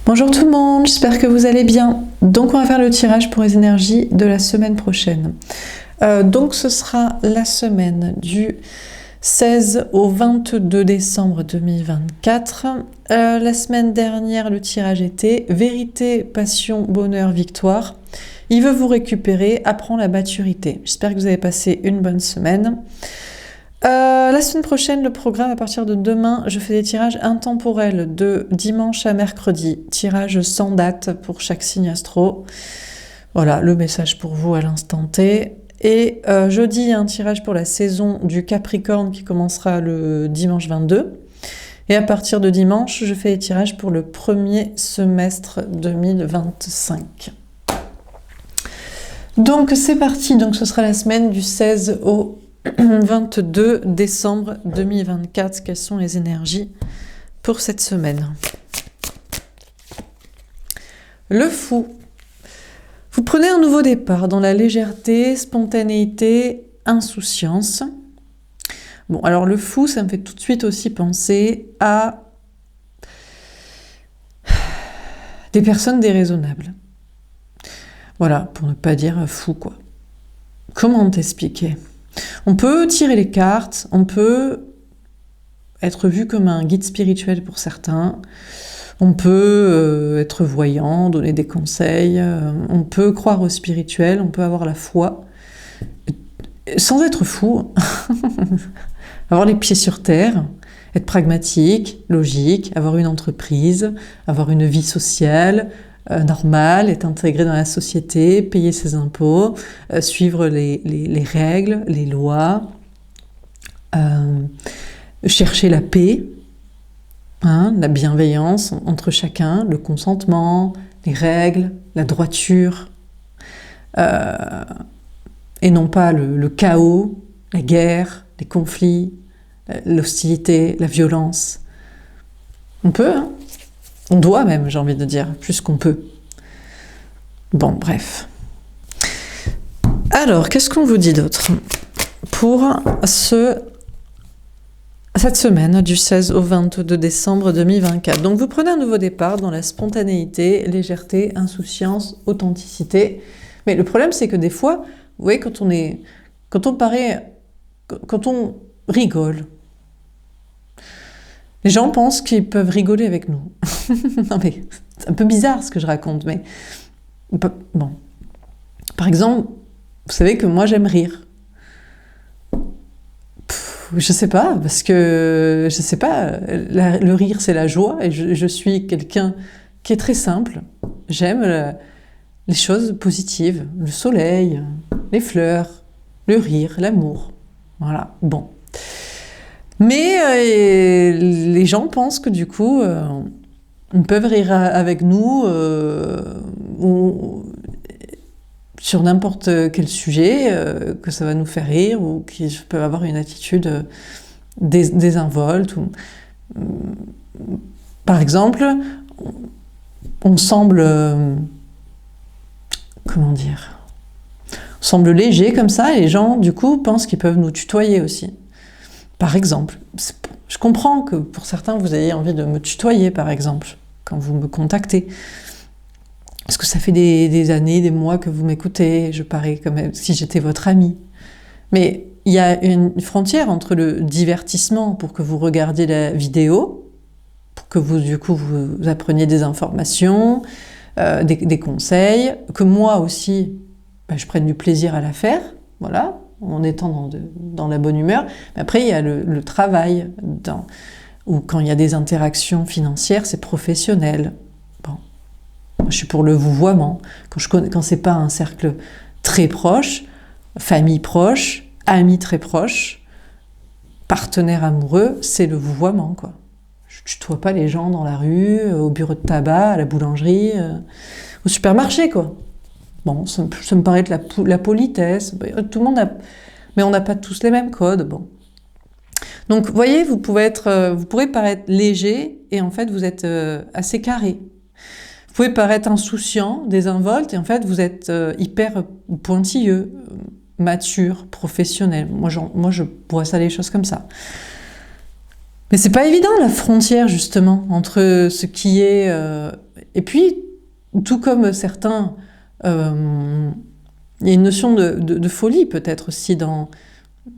Bonjour tout le monde, j'espère que vous allez bien. Donc on va faire le tirage pour les énergies de la semaine prochaine. Donc ce sera la semaine du 16 au 22 décembre 2024. La semaine dernière, le tirage était vérité, passion, bonheur, victoire. Il veut vous récupérer, apprend la maturité. J'espère que vous avez passé une bonne semaine. La semaine prochaine, le programme à partir de demain, je fais des tirages intemporels de dimanche à mercredi. Tirage sans date pour chaque signe astro. Voilà, le message pour vous à l'instant T. Et jeudi, il y a un tirage pour la saison du Capricorne qui commencera le dimanche 22. Et à partir de dimanche, je fais les tirages pour le premier semestre 2025. Donc c'est parti, donc ce sera la semaine du 16 au 22 décembre 2024. Quelles sont les énergies pour cette semaine? Le fou. Vous prenez un nouveau départ dans la légèreté, spontanéité, insouciance. Bon, alors le fou, ça me fait tout de suite aussi penser à des personnes déraisonnables. Voilà, pour ne pas dire fou, quoi. Comment t'expliquer? On peut tirer les cartes, on peut être vu comme un guide spirituel pour certains, on peut être voyant, donner des conseils, on peut croire au spirituel, on peut avoir la foi, sans être fou, avoir les pieds sur terre, être pragmatique, logique, avoir une entreprise, avoir une vie sociale, normal, être intégré dans la société, payer ses impôts, suivre les règles, les lois, chercher la paix, la bienveillance entre chacun, le consentement, les règles, la droiture, et non pas le chaos, la guerre, les conflits, l'hostilité, la violence. On peut, hein. On doit même, j'ai envie de dire, plus qu'on peut. Bon, bref. Alors, qu'est-ce qu'on vous dit d'autre pour cette semaine du 16 au 22 décembre 2024? Donc, vous prenez un nouveau départ dans la spontanéité, légèreté, insouciance, authenticité. Mais le problème, c'est que des fois, vous voyez, quand on rigole, les gens pensent qu'ils peuvent rigoler avec nous. Non mais, c'est un peu bizarre ce que je raconte, mais... Bon. Par exemple, vous savez que moi j'aime rire. Je sais pas, parce que... Je sais pas, le rire c'est la joie, et je suis quelqu'un qui est très simple. J'aime les choses positives, le soleil, les fleurs, le rire, l'amour. Voilà, bon. Mais les gens pensent que du coup, ils peuvent rire avec nous ou sur n'importe quel sujet, que ça va nous faire rire ou qu'ils peuvent avoir une attitude désinvolte. Par exemple, on semble... comment dire? On semble léger comme ça et les gens, du coup, pensent qu'ils peuvent nous tutoyer aussi. Par exemple, je comprends que pour certains, vous ayez envie de me tutoyer, par exemple, quand vous me contactez. Parce que ça fait des années, des mois que vous m'écoutez, je parais comme si j'étais votre ami. Mais il y a une frontière entre le divertissement pour que vous regardiez la vidéo, pour que vous, du coup, vous appreniez des informations, des conseils, que moi aussi, je prenne du plaisir à la faire, voilà, en étant dans la bonne humeur. Mais après, il y a le travail, ou quand il y a des interactions financières, c'est professionnel. Bon. Moi, je suis pour le vouvoiement. Quand c'est pas un cercle très proche, famille proche, amis très proches, partenaire amoureux, c'est le vouvoiement, quoi. Je tutoie pas les gens dans la rue, au bureau de tabac, à la boulangerie, au supermarché, quoi. Bon, ça me paraît être la politesse. Tout le monde a... Mais on n'a pas tous les mêmes codes, bon. Donc, vous voyez, vous pourrez paraître léger, et en fait, vous êtes assez carré. Vous pouvez paraître insouciant, désinvolte, et en fait, vous êtes hyper pointilleux, mature, professionnel. Moi, je vois ça les choses comme ça. Mais c'est pas évident la frontière justement entre ce qui est... Et puis, tout comme certains, il y a une notion de folie peut-être aussi dans...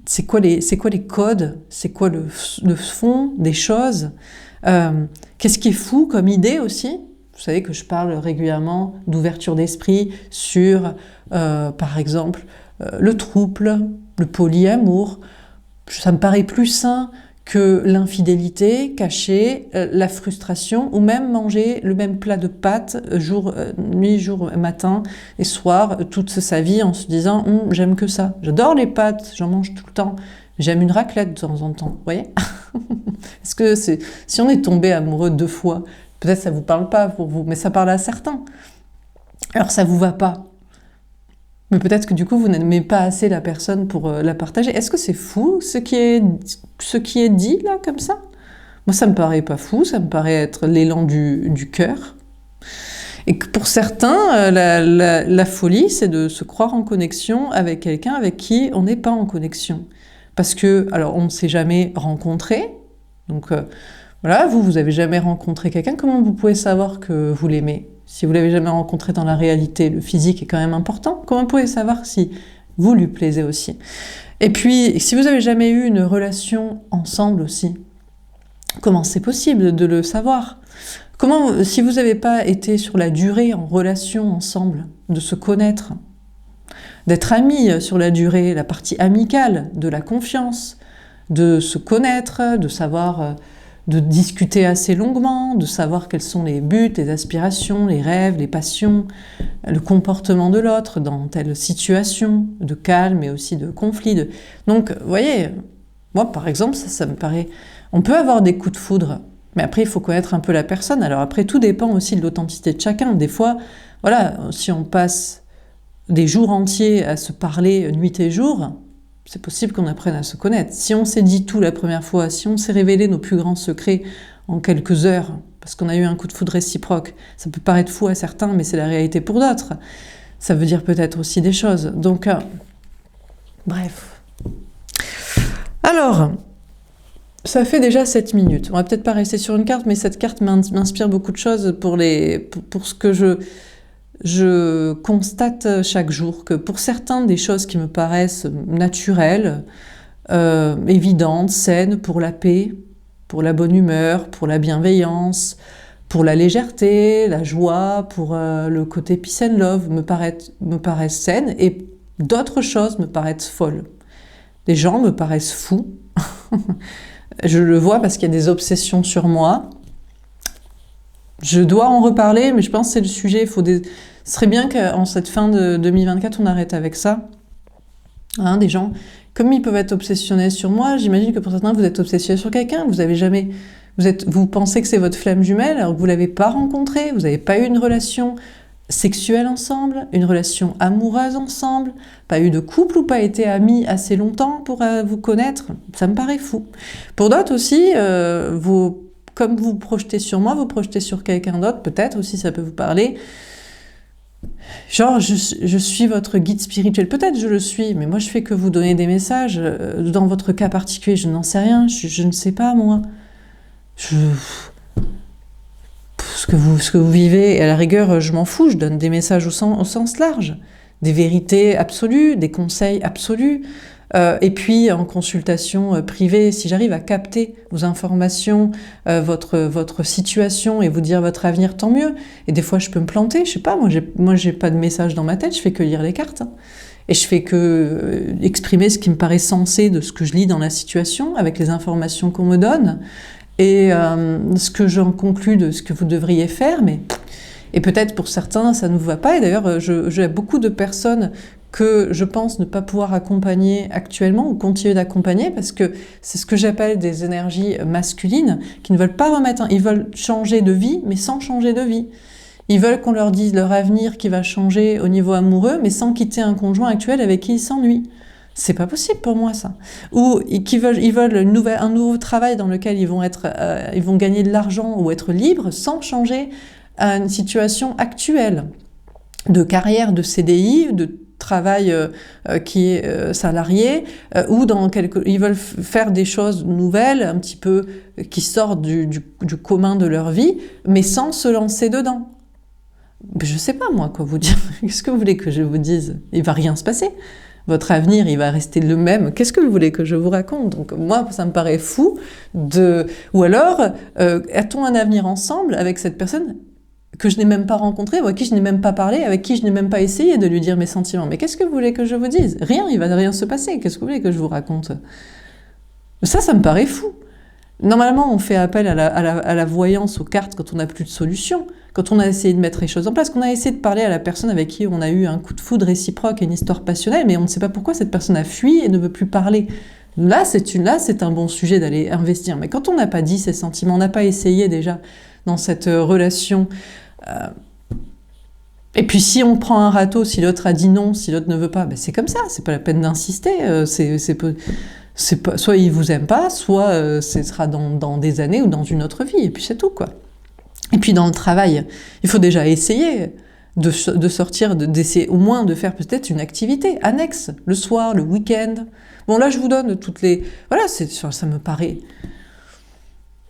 C'est quoi les codes? C'est quoi le fond des choses? Qu'est-ce qui est fou comme idée aussi? Vous savez que je parle régulièrement d'ouverture d'esprit sur, par exemple, le trouble, le polyamour. Ça me paraît plus sain que l'infidélité cachée, la frustration, ou même manger le même plat de pâtes nuit, jour, matin et soir, toute sa vie en se disant j'aime que ça. J'adore les pâtes, j'en mange tout le temps. J'aime une raclette de temps en temps, vous voyez? Est-ce que si on est tombé amoureux 2 fois, peut-être ça vous parle pas pour vous, mais ça parle à certains. Alors ça vous va pas. Mais peut-être que du coup, vous n'aimez pas assez la personne pour la partager. Est-ce que c'est fou, ce qui est dit, là, comme ça? Moi, ça me paraît pas fou, ça me paraît être l'élan du cœur. Et que pour certains, la folie, c'est de se croire en connexion avec quelqu'un avec qui on n'est pas en connexion. Parce que, alors, on ne s'est jamais rencontré. Donc, voilà, vous avez jamais rencontré quelqu'un. Comment vous pouvez savoir que vous l'aimez? Si vous l'avez jamais rencontré dans la réalité, le physique est quand même important. Comment vous pouvez savoir si vous lui plaisez aussi? Et puis, si vous n'avez jamais eu une relation ensemble aussi, comment c'est possible de le savoir? Comment, si vous n'avez pas été sur la durée en relation ensemble, de se connaître, d'être amis sur la durée, la partie amicale, de la confiance, de se connaître, de savoir... de discuter assez longuement, de savoir quels sont les buts, les aspirations, les rêves, les passions, le comportement de l'autre dans telle situation, de calme et aussi de conflit. Donc, vous voyez, moi par exemple, ça me paraît... On peut avoir des coups de foudre, mais après il faut connaître un peu la personne. Alors après, tout dépend aussi de l'authenticité de chacun. Des fois, voilà, si on passe des jours entiers à se parler nuit et jour... c'est possible qu'on apprenne à se connaître. Si on s'est dit tout la première fois, si on s'est révélé nos plus grands secrets en quelques heures, parce qu'on a eu un coup de foudre réciproque, ça peut paraître fou à certains, mais c'est la réalité pour d'autres. Ça veut dire peut-être aussi des choses. Donc, bref. Alors, ça fait déjà 7 minutes. On va peut-être pas rester sur une carte, mais cette carte m'inspire beaucoup de choses pour ce que je constate chaque jour que pour certains, des choses qui me paraissent naturelles, évidentes, saines, pour la paix, pour la bonne humeur, pour la bienveillance, pour la légèreté, la joie, pour le côté peace and love, me paraissent saines, et d'autres choses me paraissent folles. Des gens me paraissent fous. Je le vois parce qu'il y a des obsessions sur moi. Je dois en reparler, mais je pense que c'est le sujet. Ce serait bien qu'en cette fin de 2024, on arrête avec ça. Hein, des gens, comme ils peuvent être obsessionnés sur moi, j'imagine que pour certains, vous êtes obsessionné sur quelqu'un. Vous pensez que c'est votre flamme jumelle, alors que vous ne l'avez pas rencontré, vous n'avez pas eu une relation sexuelle ensemble, une relation amoureuse ensemble, pas eu de couple ou pas été amis assez longtemps pour vous connaître. Ça me paraît fou. Pour d'autres aussi, comme vous projetez sur moi, vous projetez sur quelqu'un d'autre, peut-être aussi ça peut vous parler. Genre, je suis votre guide spirituel. Peut-être je le suis, mais moi je fais que vous donner des messages. Dans votre cas particulier, je n'en sais rien, je ne sais pas moi. Ce que vous vivez, et à la rigueur, je m'en fous, je donne des messages au sens large. Des vérités absolues, des conseils absolus. Et puis en consultation privée, si j'arrive à capter vos informations, votre situation et vous dire votre avenir, tant mieux. Et des fois je peux me planter, je sais pas, moi j'ai pas de message dans ma tête, je fais que lire les cartes. Hein. Et je fais que exprimer ce qui me paraît sensé de ce que je lis dans la situation, avec les informations qu'on me donne, et ce que j'en conclus de ce que vous devriez faire, et peut-être pour certains ça ne vous va pas, et d'ailleurs j'ai beaucoup de personnes que je pense ne pas pouvoir accompagner actuellement ou continuer d'accompagner parce que c'est ce que j'appelle des énergies masculines qui ne veulent pas remettre, ils veulent changer de vie mais sans changer de vie. Ils veulent qu'on leur dise leur avenir qui va changer au niveau amoureux mais sans quitter un conjoint actuel avec qui ils s'ennuient. C'est pas possible pour moi ça. Ou ils veulent un nouveau travail dans lequel ils vont gagner de l'argent ou être libres sans changer à une situation actuelle de carrière, de CDI, de travail qui est salarié, ou ils veulent faire des choses nouvelles, un petit peu qui sortent du commun de leur vie, mais sans se lancer dedans. Je sais pas moi quoi vous dire. Qu'est-ce que vous voulez que je vous dise? Il va rien se passer. Votre avenir, il va rester le même. Qu'est-ce que vous voulez que je vous raconte? Donc moi, ça me paraît fou de... Ou alors, a-t-on un avenir ensemble avec cette personne que je n'ai même pas rencontrée, ou à qui je n'ai même pas parlé, avec qui je n'ai même pas essayé de lui dire mes sentiments? Mais qu'est-ce que vous voulez que je vous dise? Rien, il va rien se passer. Qu'est-ce que vous voulez que je vous raconte? Ça me paraît fou. Normalement, on fait appel à la voyance, aux cartes, quand on n'a plus de solution, quand on a essayé de mettre les choses en place, qu'on a essayé de parler à la personne avec qui on a eu un coup de foudre réciproque et une histoire passionnelle, mais on ne sait pas pourquoi cette personne a fui et ne veut plus parler. Là, c'est un bon sujet d'aller investir. Mais quand on n'a pas dit ses sentiments, on n'a pas essayé déjà dans cette relation... Et puis si on prend un râteau, si l'autre a dit non, si l'autre ne veut pas, ben c'est comme ça, c'est pas la peine d'insister, soit il vous aime pas, soit ce sera dans des années ou dans une autre vie, et puis c'est tout, quoi. Et puis dans le travail, il faut déjà essayer de sortir, d'essayer au moins de faire peut-être une activité annexe, le soir, le week-end. Bon là je vous donne toutes les... Voilà, ça me paraît...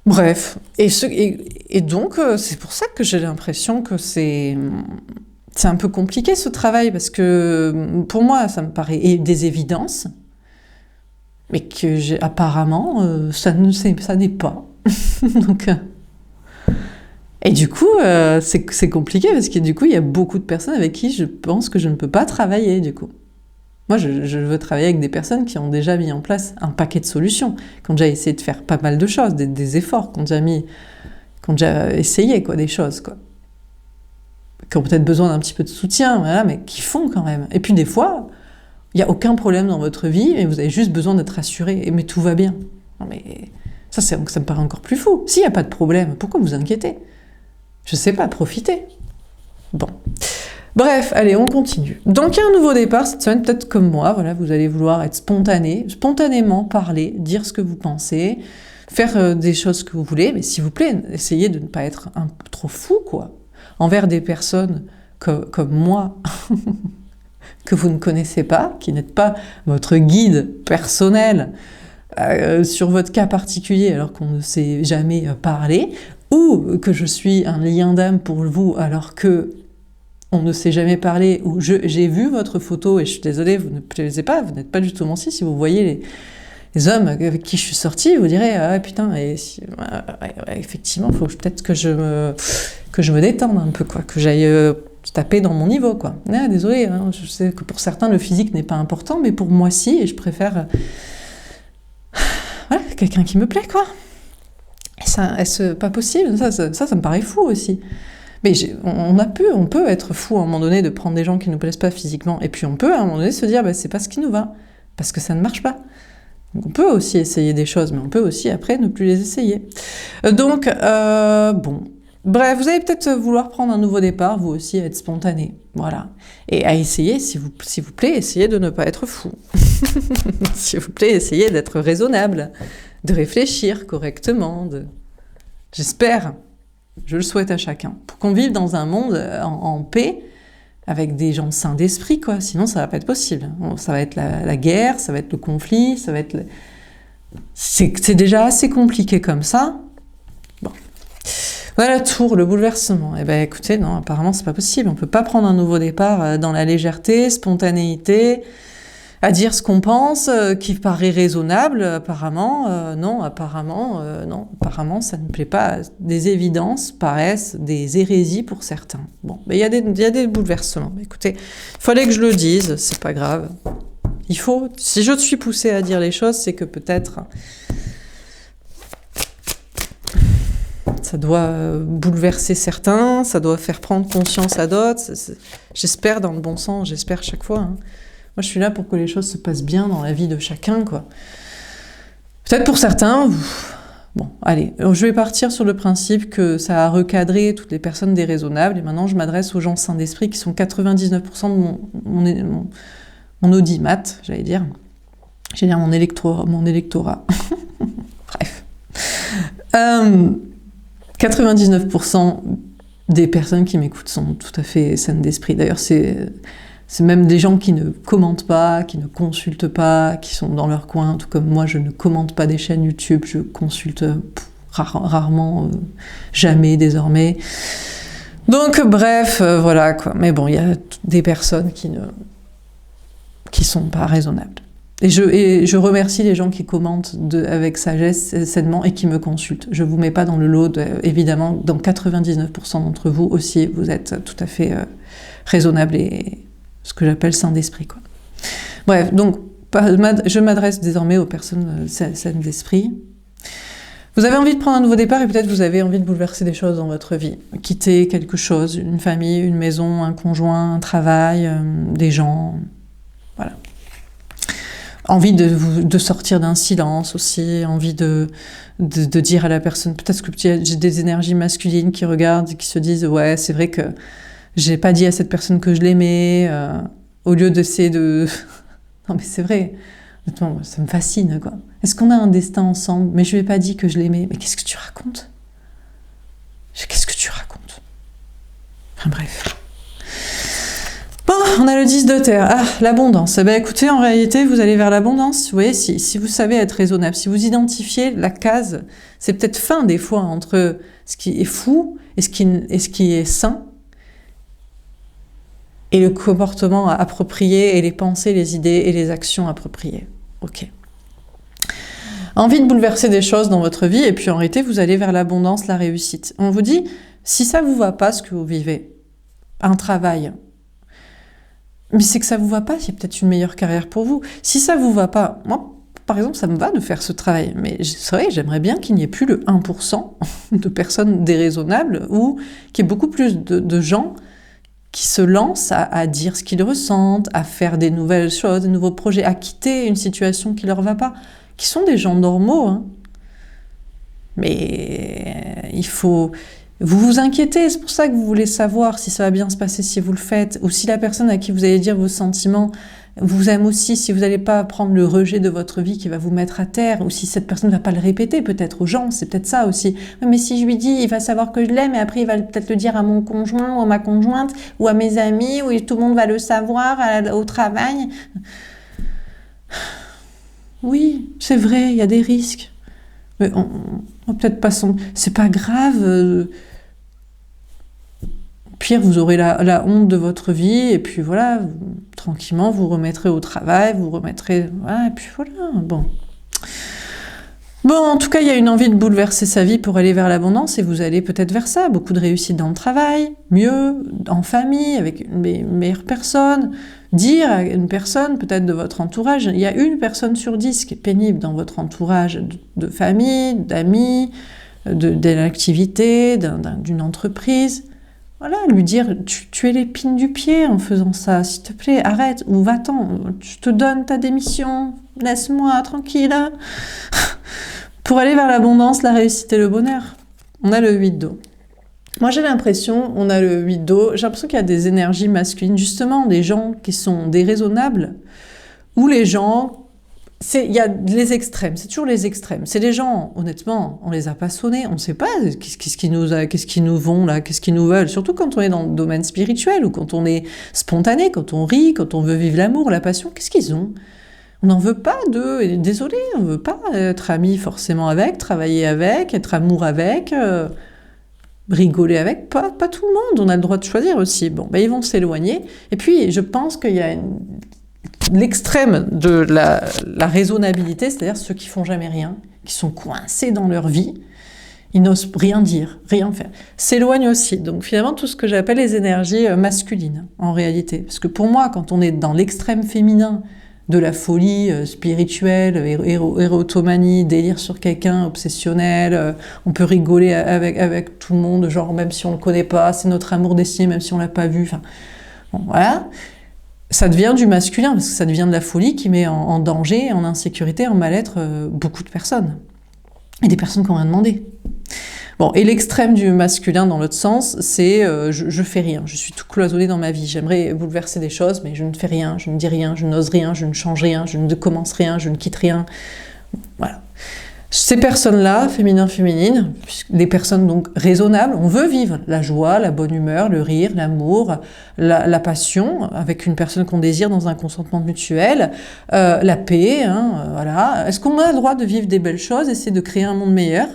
Bref, et donc c'est pour ça que j'ai l'impression que c'est un peu compliqué ce travail, parce que pour moi ça me paraît des évidences, mais que apparemment ça n'est pas. Donc, et du coup c'est compliqué, parce que du coup il y a beaucoup de personnes avec qui je pense que je ne peux pas travailler du coup. Moi, je veux travailler avec des personnes qui ont déjà mis en place un paquet de solutions, qui ont déjà essayé de faire pas mal de choses, des efforts, qui ont déjà essayé quoi, des choses, quoi. Qui ont peut-être besoin d'un petit peu de soutien, voilà, mais qui font quand même. Et puis des fois, il n'y a aucun problème dans votre vie, et vous avez juste besoin d'être rassuré, mais tout va bien. Non, mais ça me paraît encore plus fou. S'il n'y a pas de problème, pourquoi vous inquiétez? Je sais pas, profitez. Bon. Bref, allez, on continue. Donc il y a un nouveau départ cette semaine, peut-être comme moi, voilà, vous allez vouloir être spontanément parler, dire ce que vous pensez, faire des choses que vous voulez, mais s'il vous plaît, essayez de ne pas être un peu trop fou, quoi, envers des personnes comme moi, que vous ne connaissez pas, qui n'êtes pas votre guide personnel sur votre cas particulier alors qu'on ne s'est jamais parlé, ou que je suis un lien d'âme pour vous alors que on ne s'est jamais parlé, ou j'ai vu votre photo et je suis désolée, vous ne plaisez pas, vous n'êtes pas du tout mon style. Si vous voyez les hommes avec qui je suis sortie, vous direz ah putain, effectivement, il faut peut-être que je me détende un peu, quoi, que j'aille taper dans mon niveau, quoi. Ah, désolée, hein, je sais que pour certains le physique n'est pas important, mais pour moi si, et je préfère voilà, quelqu'un qui me plaît, quoi. Et ça, est-ce pas possible? Ça me paraît fou aussi. Mais on peut être fou à un moment donné de prendre des gens qui ne nous plaisent pas physiquement, et puis on peut à un moment donné se dire bah, c'est pas ce qui nous va, parce que ça ne marche pas. Donc on peut aussi essayer des choses, mais on peut aussi après ne plus les essayer. Donc, bon. Bref, vous allez peut-être vouloir prendre un nouveau départ, vous aussi, à être spontané. Voilà. Et à essayer, s'il vous plaît, essayez de ne pas être fou. S'il vous plaît, essayez d'être raisonnable, de réfléchir correctement, J'espère, je le souhaite à chacun, pour qu'on vive dans un monde en paix, avec des gens sains d'esprit, quoi. Sinon, ça va pas être possible. Ça va être la guerre, ça va être le conflit, ça va être... C'est déjà assez compliqué comme ça. Bon. Voilà, tour, le bouleversement. Eh ben, écoutez, non, apparemment, c'est pas possible. On peut pas prendre un nouveau départ dans la légèreté, spontanéité, à dire ce qu'on pense, qui paraît raisonnable, apparemment. Non, apparemment, ça ne plaît pas. Des évidences paraissent des hérésies pour certains. Bon, mais il y a des bouleversements. Écoutez, il fallait que je le dise, c'est pas grave. Si je suis poussée à dire les choses, c'est que peut-être ça doit bouleverser certains, ça doit faire prendre conscience à d'autres. J'espère dans le bon sens, j'espère chaque fois. Hein. Moi, je suis là pour que les choses se passent bien dans la vie de chacun, quoi. Peut-être pour certains... Bon, allez, je vais partir sur le principe que ça a recadré toutes les personnes déraisonnables, et maintenant je m'adresse aux gens sains d'esprit qui sont 99% de mon audimat, j'allais dire. J'allais dire mon électorat. Bref. 99% des personnes qui m'écoutent sont tout à fait saines d'esprit. D'ailleurs, C'est même des gens qui ne commentent pas, qui ne consultent pas, qui sont dans leur coin, tout comme moi, je ne commente pas des chaînes YouTube, je consulte rarement, jamais désormais. Donc bref, voilà quoi. Mais bon, il y a des personnes qui sont pas raisonnables. Et je remercie les gens qui commentent avec sagesse, sainement, et qui me consultent. Je vous mets pas dans le lot, évidemment, dans 99% d'entre vous aussi, vous êtes tout à fait raisonnable et ce que j'appelle sain d'esprit, quoi. Bref, donc, je m'adresse désormais aux personnes saines d'esprit. Vous avez envie de prendre un nouveau départ et peut-être vous avez envie de bouleverser des choses dans votre vie. Quitter quelque chose, une famille, une maison, un conjoint, un travail, des gens, voilà. Envie de sortir d'un silence aussi, envie de dire à la personne, peut-être que j'ai des énergies masculines qui regardent et qui se disent « Ouais, c'est vrai que j'ai pas dit à cette personne que je l'aimais, au lieu d'essayer de... » Non mais c'est vrai, honnêtement, ça me fascine, quoi. Est-ce qu'on a un destin ensemble? Mais je lui ai pas dit que je l'aimais. Mais qu'est-ce que tu racontes? Qu'est-ce que tu racontes? Enfin bref. Bon, on a le 10 de terre. Ah, l'abondance. Eh bien, écoutez, en réalité, vous allez vers l'abondance. Vous voyez, si vous savez être raisonnable, si vous identifiez la case, c'est peut-être fin des fois entre ce qui est fou et ce qui est sain, et le comportement approprié, et les pensées, les idées et les actions appropriées. Ok. Envie de bouleverser des choses dans votre vie, et puis en réalité, vous allez vers l'abondance, la réussite. On vous dit, si ça vous va pas, ce que vous vivez, un travail, mais c'est que ça vous va pas, il y a peut-être une meilleure carrière pour vous. Si ça vous va pas, moi, par exemple, ça me va de faire ce travail, mais c'est vrai, j'aimerais bien qu'il n'y ait plus le 1% de personnes déraisonnables, ou qu'il y ait beaucoup plus de gens qui se lancent à dire ce qu'ils ressentent, à faire des nouvelles choses, des nouveaux projets, à quitter une situation qui leur va pas, qui sont des gens normaux, hein. Mais il faut... Vous vous inquiétez, c'est pour ça que vous voulez savoir si ça va bien se passer si vous le faites, ou si la personne à qui vous allez dire vos sentiments vous aime aussi, si vous n'allez pas prendre le rejet de votre vie qui va vous mettre à terre, ou si cette personne ne va pas le répéter peut-être aux gens, c'est peut-être ça aussi. Mais si je lui dis, il va savoir que je l'aime, et après il va peut-être le dire à mon conjoint, ou à ma conjointe, ou à mes amis, ou tout le monde va le savoir au travail. Oui, c'est vrai, il y a des risques. Mais on peut-être pas c'est pas grave. Pire, vous aurez la honte de votre vie, et puis voilà, tranquillement, vous remettrez au travail, vous remettrez... Voilà, et puis voilà, bon. Bon, en tout cas, il y a une envie de bouleverser sa vie pour aller vers l'abondance, et vous allez peut-être vers ça. Beaucoup de réussite dans le travail, mieux, en famille, avec une meilleure personne. Dire à une personne, peut-être de votre entourage, il y a une personne sur 10 qui est pénible dans votre entourage de famille, d'amis, d'une activité, d'une entreprise. Voilà, lui dire, tu es l'épine du pied en faisant ça, s'il te plaît, arrête, ou va-t'en, je te donne ta démission, laisse-moi tranquille. Pour aller vers l'abondance, la réussite et le bonheur. On a le 8 d'eau. Moi, j'ai l'impression, on a le 8 d'eau, j'ai l'impression qu'il y a des énergies masculines, justement, des gens qui sont déraisonnables, ou les gens... Il y a les extrêmes, c'est toujours les extrêmes. C'est les gens, honnêtement, on les a pas sonnés, on ne sait pas qu'est-ce qu'ils nous vont là, qu'est-ce qu'ils nous veulent. Surtout quand on est dans le domaine spirituel, ou quand on est spontané, quand on rit, quand on veut vivre l'amour, la passion, qu'est-ce qu'ils ont? On n'en veut pas d'eux, et désolé, on ne veut pas être ami forcément avec, travailler avec, être amour avec, rigoler avec, pas tout le monde, on a le droit de choisir aussi. Bon, ils vont s'éloigner, et puis je pense qu'il y a l'extrême de la raisonnabilité, c'est-à-dire ceux qui font jamais rien, qui sont coincés dans leur vie, ils n'osent rien dire, rien faire, s'éloignent aussi. Donc finalement, tout ce que j'appelle les énergies masculines, en réalité. Parce que pour moi, quand on est dans l'extrême féminin de la folie spirituelle, érotomanie, délire sur quelqu'un, obsessionnel, on peut rigoler avec tout le monde, genre même si on le connaît pas, c'est notre amour destiné, même si on l'a pas vu, enfin, bon, voilà. Ça devient du masculin, parce que ça devient de la folie qui met en danger, en insécurité, en mal-être beaucoup de personnes. Et des personnes qui n'ont rien demandé. Bon, et l'extrême du masculin dans l'autre sens, c'est je fais rien, je suis tout cloisonné dans ma vie, j'aimerais bouleverser des choses, mais je ne fais rien, je ne dis rien, je n'ose rien, je ne change rien, je ne commence rien, je ne quitte rien. Voilà. Ces personnes-là, féminins, féminines, des personnes donc raisonnables, on veut vivre la joie, la bonne humeur, le rire, l'amour, la passion, avec une personne qu'on désire dans un consentement mutuel, la paix, hein, voilà. Est-ce qu'on a le droit de vivre des belles choses, essayer de créer un monde meilleur,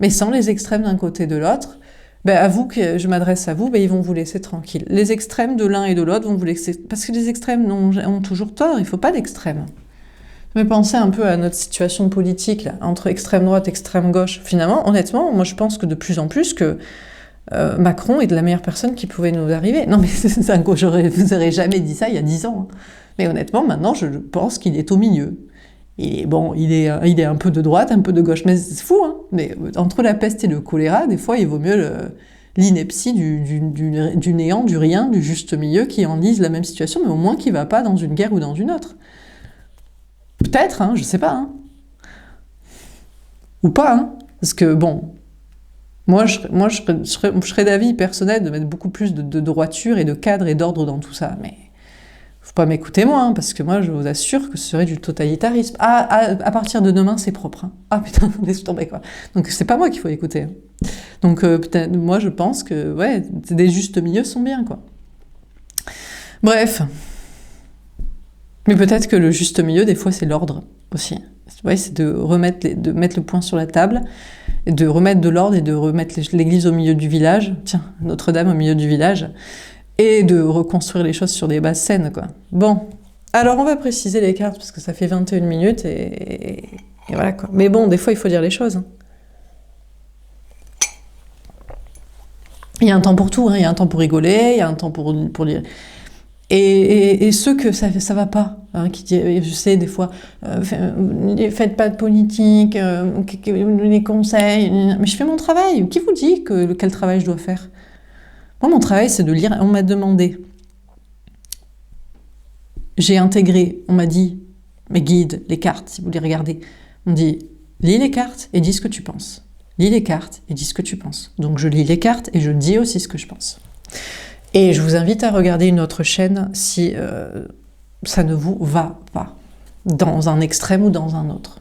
mais sans les extrêmes d'un côté et de l'autre? Ben, à vous que je m'adresse à vous, ben, ils vont vous laisser tranquille. Les extrêmes de l'un et de l'autre vont vous laisser... Parce que les extrêmes ont toujours tort, il ne faut pas d'extrêmes. Mais pensez un peu à notre situation politique, là, entre extrême droite et extrême gauche. Finalement, honnêtement, moi je pense que de plus en plus que Macron est de la meilleure personne qui pouvait nous arriver. Non mais vous n'aurez jamais dit ça il y a 10 ans. Hein. Mais honnêtement, maintenant, je pense qu'il est au milieu. Il est un peu de droite, un peu de gauche, mais c'est fou, hein. Mais entre la peste et le choléra, des fois, il vaut mieux l'ineptie du néant, du rien, du juste milieu qui enlise la même situation, mais au moins qui ne va pas dans une guerre ou dans une autre. Peut-être, hein, je sais pas. Hein. Ou pas, hein. Parce que, bon, moi, je serais d'avis personnel de mettre beaucoup plus de droiture et de cadre et d'ordre dans tout ça. Mais faut pas m'écouter, moi, hein, parce que moi, je vous assure que ce serait du totalitarisme. À partir de demain, c'est propre. Hein. Ah putain, laisse tomber, quoi. Donc, c'est pas moi qu'il faut écouter. Hein. Donc, peut-être, moi, je pense que, ouais, des justes milieux sont bien, quoi. Bref. Mais peut-être que le juste milieu, des fois, c'est l'ordre aussi. Ouais, c'est de mettre le point sur la table, et de remettre de l'ordre et de remettre l'église au milieu du village, tiens, Notre-Dame au milieu du village, et de reconstruire les choses sur des bases saines, quoi. Bon, alors on va préciser les cartes, parce que ça fait 21 minutes, et voilà, quoi. Mais bon, des fois, il faut dire les choses. Hein. Il y a un temps pour tout, hein. Il y a un temps pour rigoler, il y a un temps pour lire. Et ceux que ça va pas, hein, qui disent, je sais des fois, faites pas de politique, les conseils, mais je fais mon travail. Qui vous dit quel travail je dois faire? Moi, mon travail, c'est de lire. On m'a demandé, j'ai intégré, on m'a dit, mes guides, les cartes, si vous les regardez, on dit, lis les cartes et dis ce que tu penses. Lis les cartes et dis ce que tu penses. Donc je lis les cartes et je dis aussi ce que je pense. Et je vous invite à regarder une autre chaîne si ça ne vous va pas, dans un extrême ou dans un autre.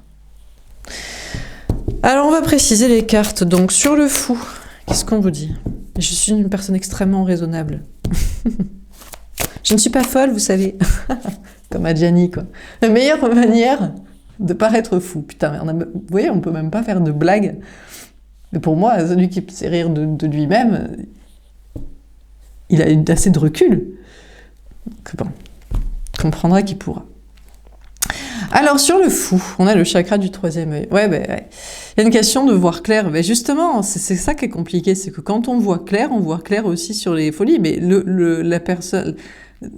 Alors on va préciser les cartes. Donc sur le fou, qu'est-ce qu'on vous dit? Je suis une personne extrêmement raisonnable. Je ne suis pas folle, vous savez. Comme à Gianni, quoi. La meilleure manière de paraître fou. Putain, vous voyez, on peut même pas faire de blagues. Mais pour moi, celui qui sait rire de lui-même... il a assez de recul. Que bon, comprendra qui pourra. Alors, sur le fou, on a le chakra du troisième œil. Ouais. Il y a une question de voir clair. Mais justement, c'est ça qui est compliqué, c'est que quand on voit clair aussi sur les folies, mais la personne...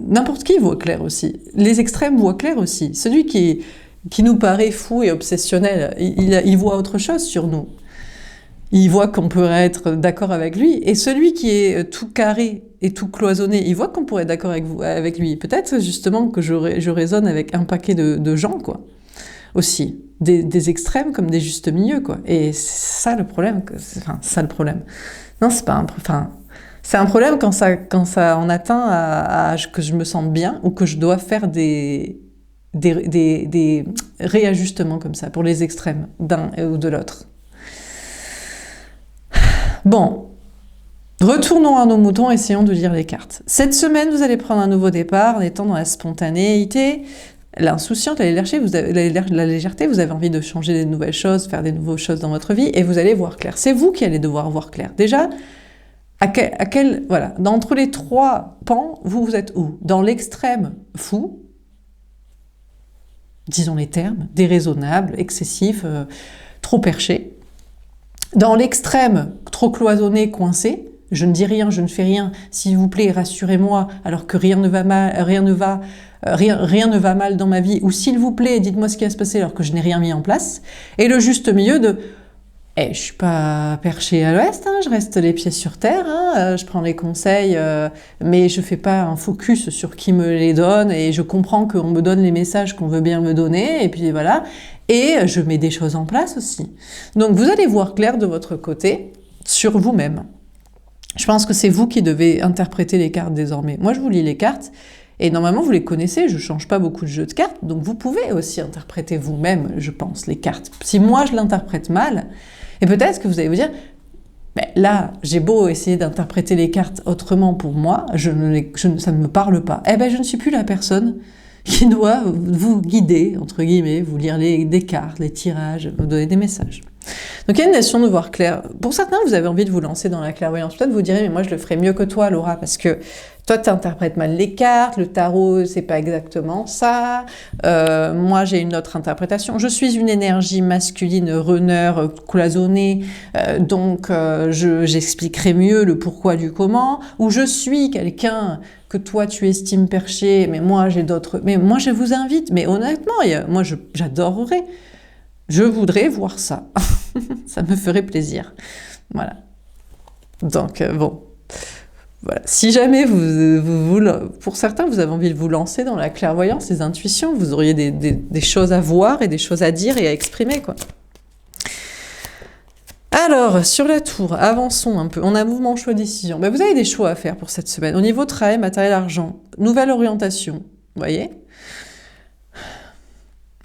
N'importe qui voit clair aussi. Les extrêmes voient clair aussi. Celui qui nous paraît fou et obsessionnel, il voit autre chose sur nous. Il voit qu'on pourrait être d'accord avec lui, et celui qui est tout carré et tout cloisonné, il voit qu'on pourrait être d'accord avec lui. Peut-être justement que je raisonne avec un paquet de gens, quoi. Aussi. Des extrêmes comme des justes milieux, quoi. Et c'est ça le problème. Non, c'est pas un... c'est un problème quand ça en atteint à que je me sens bien, ou que je dois faire des réajustements comme ça, pour les extrêmes, d'un ou de l'autre. Bon, retournons à nos moutons, essayons de lire les cartes. Cette semaine, vous allez prendre un nouveau départ en étant dans la spontanéité, l'insouciance, la légèreté, vous avez envie de changer des nouvelles choses, faire des nouvelles choses dans votre vie, et vous allez voir clair. C'est vous qui allez devoir voir clair. Déjà, voilà, entre les trois pans, vous êtes où? Dans l'extrême fou, disons les termes, déraisonnable, excessif, trop perché. Dans l'extrême, trop cloisonné, coincé, je ne dis rien, je ne fais rien, s'il vous plaît, rassurez-moi, alors que rien ne va mal dans ma vie, ou s'il vous plaît, dites-moi ce qui va se passer alors que je n'ai rien mis en place. Et le juste milieu de je suis pas perché à l'ouest, hein, je reste les pieds sur terre, hein, je prends les conseils, mais je fais pas un focus sur qui me les donne, et je comprends qu'on me donne les messages qu'on veut bien me donner, et puis voilà. Et je mets des choses en place aussi. Donc vous allez voir clair de votre côté sur vous-même. Je pense que c'est vous qui devez interpréter les cartes désormais. Moi, je vous lis les cartes Et normalement, vous les connaissez, je ne change pas beaucoup de jeux de cartes, donc vous pouvez aussi interpréter vous-même, je pense, les cartes. Si moi, je l'interprète mal, et peut-être que vous allez vous dire, mais là, j'ai beau essayer d'interpréter les cartes autrement pour moi, ça ne me parle pas. Eh bien, je ne suis plus la personne qui doit vous guider, entre guillemets, vous lire des cartes, les tirages, vous donner des messages. Donc il y a une notion de voir clair. Pour certains, vous avez envie de vous lancer dans la clairvoyance. Peut-être vous direz, mais moi je le ferai mieux que toi, Laura, parce que toi tu interprètes mal les cartes, le tarot c'est pas exactement ça, moi j'ai une autre interprétation. Je suis une énergie masculine, runner, cloisonnée, donc j'expliquerai mieux le pourquoi du comment, ou je suis quelqu'un que toi tu estimes perché, mais moi j'ai d'autres... Mais moi je vous invite, mais honnêtement, moi j'adorerais. Je voudrais voir ça. Ça me ferait plaisir. Voilà. Donc, bon. Voilà. Si jamais pour certains, vous avez envie de vous lancer dans la clairvoyance, les intuitions, vous auriez des choses à voir et des choses à dire et à exprimer, quoi. Alors, sur la tour, avançons un peu. On a mouvement, choix, décision. Ben, vous avez des choix à faire pour cette semaine. Au niveau travail, matériel, argent, nouvelle orientation. Vous voyez ?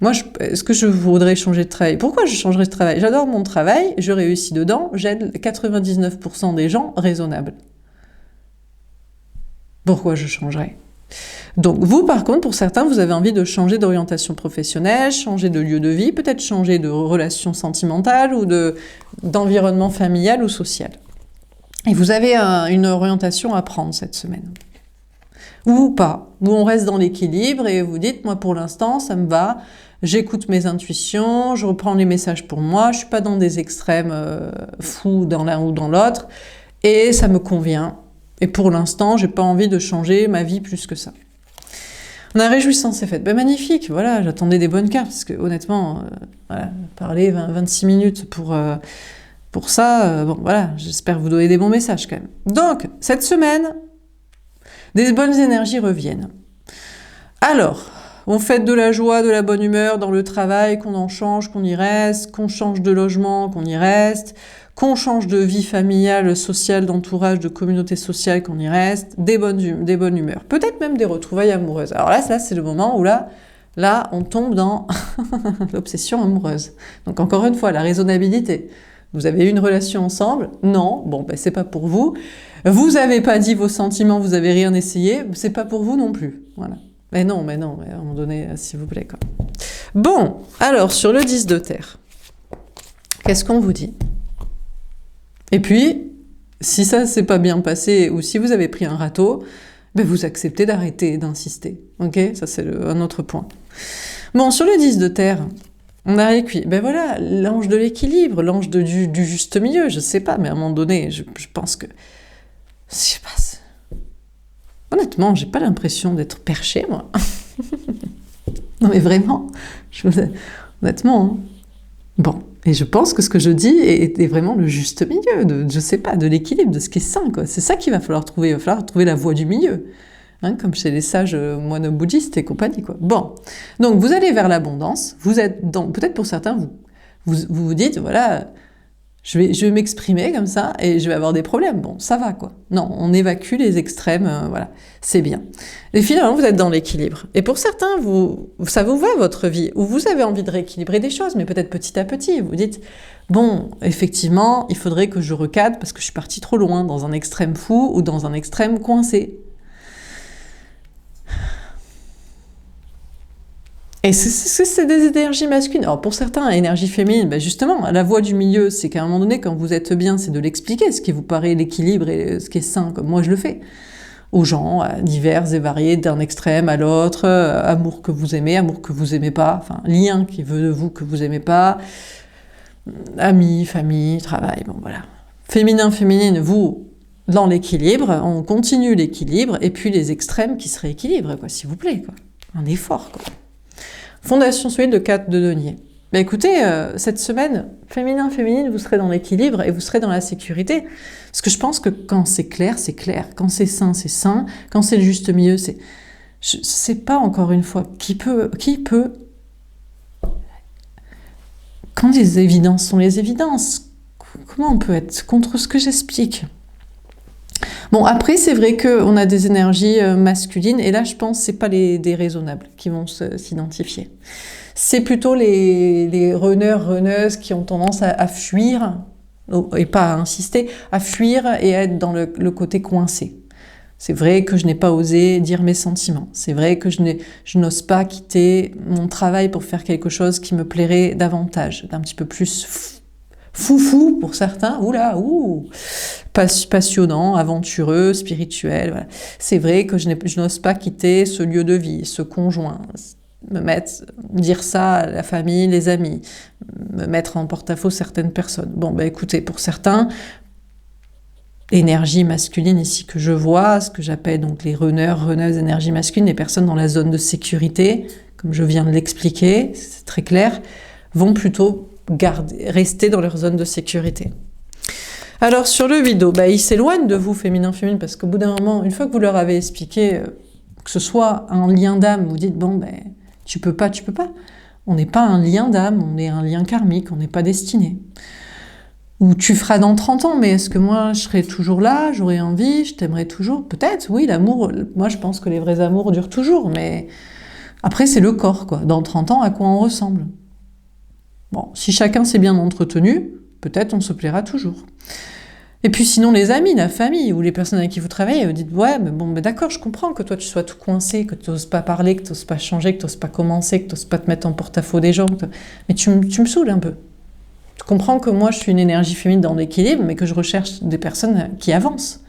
Moi, est-ce que je voudrais changer de travail? Pourquoi je changerais de travail? J'adore mon travail, je réussis dedans, j'aide 99% des gens raisonnables. Pourquoi je changerais? Donc vous, par contre, pour certains, vous avez envie de changer d'orientation professionnelle, changer de lieu de vie, peut-être changer de relation sentimentale ou d'environnement familial ou social. Et vous avez une orientation à prendre cette semaine. Ou pas, où on reste dans l'équilibre et vous dites, moi pour l'instant, ça me va, j'écoute mes intuitions, je reprends les messages pour moi, je suis pas dans des extrêmes fous dans l'un ou dans l'autre, et ça me convient. Et pour l'instant, j'ai pas envie de changer ma vie plus que ça. On a réjouissance est faite. Ben magnifique, voilà, j'attendais des bonnes cartes, parce que honnêtement, voilà, parler 26 minutes pour ça, bon voilà, j'espère vous donner des bons messages quand même. Donc, cette semaine, des bonnes énergies reviennent. Alors, on fête de la joie, de la bonne humeur dans le travail, qu'on en change, qu'on y reste, qu'on change de logement, qu'on y reste, qu'on change de vie familiale, sociale, d'entourage, de communauté sociale, qu'on y reste, des bonnes humeurs. Peut-être même des retrouvailles amoureuses. Alors là c'est le moment où là, on tombe dans l'obsession amoureuse. Donc encore une fois, la raisonnabilité. Vous avez eu une relation ensemble? Non, bon, ben c'est pas pour vous. Vous avez pas dit vos sentiments, vous avez rien essayé, c'est pas pour vous non plus. Voilà. Mais non, à un moment donné, s'il vous plaît, quoi. Bon, alors, sur le 10 de terre, qu'est-ce qu'on vous dit? Et puis, si ça s'est pas bien passé, ou si vous avez pris un râteau, ben vous acceptez d'arrêter, d'insister. Ok? Ça, c'est un autre point. Bon, sur le 10 de terre, on a récuit. Ben voilà, l'ange de l'équilibre, l'ange du juste milieu, je sais pas, mais à un moment donné, je pense que... Je sais pas... Honnêtement, j'ai pas l'impression d'être perché, moi. Non mais vraiment, honnêtement. Hein. Bon, et je pense que ce que je dis est vraiment le juste milieu, je sais pas, de l'équilibre, de ce qui est sain, quoi. C'est ça qu'il va falloir trouver. Il va falloir trouver la voie du milieu, hein, comme chez les sages moines bouddhistes et compagnie, quoi. Bon, donc vous allez vers l'abondance. Vous êtes dans, peut-être pour certains, vous dites, voilà. Je vais m'exprimer comme ça et je vais avoir des problèmes. Bon, ça va, quoi. Non, on évacue les extrêmes, voilà, c'est bien. Et finalement, vous êtes dans l'équilibre. Et pour certains, ça vous va, votre vie, ou vous avez envie de rééquilibrer des choses, mais peut-être petit à petit. Vous dites, bon, effectivement, il faudrait que je recadre parce que je suis partie trop loin, dans un extrême fou ou dans un extrême coincé. Et c'est des énergies masculines. Alors pour certains, énergie féminine, ben justement, la voie du milieu, c'est qu'à un moment donné, quand vous êtes bien, c'est de l'expliquer, ce qui vous paraît l'équilibre et ce qui est sain, comme moi je le fais, aux gens divers et variés, d'un extrême à l'autre, amour que vous aimez pas, enfin lien qui veut de vous que vous aimez pas, amis, famille, travail, bon voilà. Féminin, féminine, vous, dans l'équilibre, on continue l'équilibre, et puis les extrêmes qui se rééquilibrent, quoi, s'il vous plaît, quoi. Un effort, quoi. Fondation solide de 4 de denier. Mais écoutez, cette semaine, féminin, féminine, vous serez dans l'équilibre et vous serez dans la sécurité. Parce que je pense que quand c'est clair, c'est clair. Quand c'est sain, c'est sain. Quand c'est le juste milieu, c'est... Je sais pas, encore une fois, qui peut... Quand les évidences sont les évidences, comment on peut être contre ce que j'explique? Bon, après, c'est vrai qu'on a des énergies masculines, et là, je pense que c'est pas les déraisonnables qui vont s'identifier. C'est plutôt les runners, runneuses qui ont tendance à fuir, et pas à insister, à fuir et à être dans le côté coincé. C'est vrai que je n'ai pas osé dire mes sentiments. C'est vrai que je n'ose pas quitter mon travail pour faire quelque chose qui me plairait davantage, d'un petit peu plus foufou pour certains, passionnant, aventureux, spirituel. Voilà. C'est vrai que je n'ose pas quitter ce lieu de vie, ce conjoint, dire ça à la famille, les amis, me mettre en porte-à-faux certaines personnes. Bon, écoutez, pour certains, énergie masculine ici que je vois, ce que j'appelle donc les runners, runneuses, énergie masculine, les personnes dans la zone de sécurité, comme je viens de l'expliquer, c'est très clair, vont plutôt rester dans leur zone de sécurité. Alors sur le 8 d'eau, ils s'éloignent de vous, féminin, féminine, parce qu'au bout d'un moment, une fois que vous leur avez expliqué que ce soit un lien d'âme, vous dites, tu peux pas. On n'est pas un lien d'âme, on est un lien karmique, on n'est pas destiné. Ou tu feras dans 30 ans, mais est-ce que moi je serai toujours là, j'aurai envie, je t'aimerai toujours? Peut-être, oui, l'amour, moi je pense que les vrais amours durent toujours, mais après c'est le corps, quoi. Dans 30 ans, à quoi on ressemble? Bon, si chacun s'est bien entretenu, peut-être on se plaira toujours. Et puis sinon les amis, la famille, ou les personnes avec qui vous travaillez, vous dites, ouais, mais d'accord, je comprends que toi tu sois tout coincé, que tu n'oses pas parler, que tu n'oses pas changer, que tu n'oses pas commencer, que tu n'oses pas te mettre en porte-à-faux des gens, mais tu me saoules un peu. Je comprends que moi, je suis une énergie féminine dans l'équilibre, mais que je recherche des personnes qui avancent,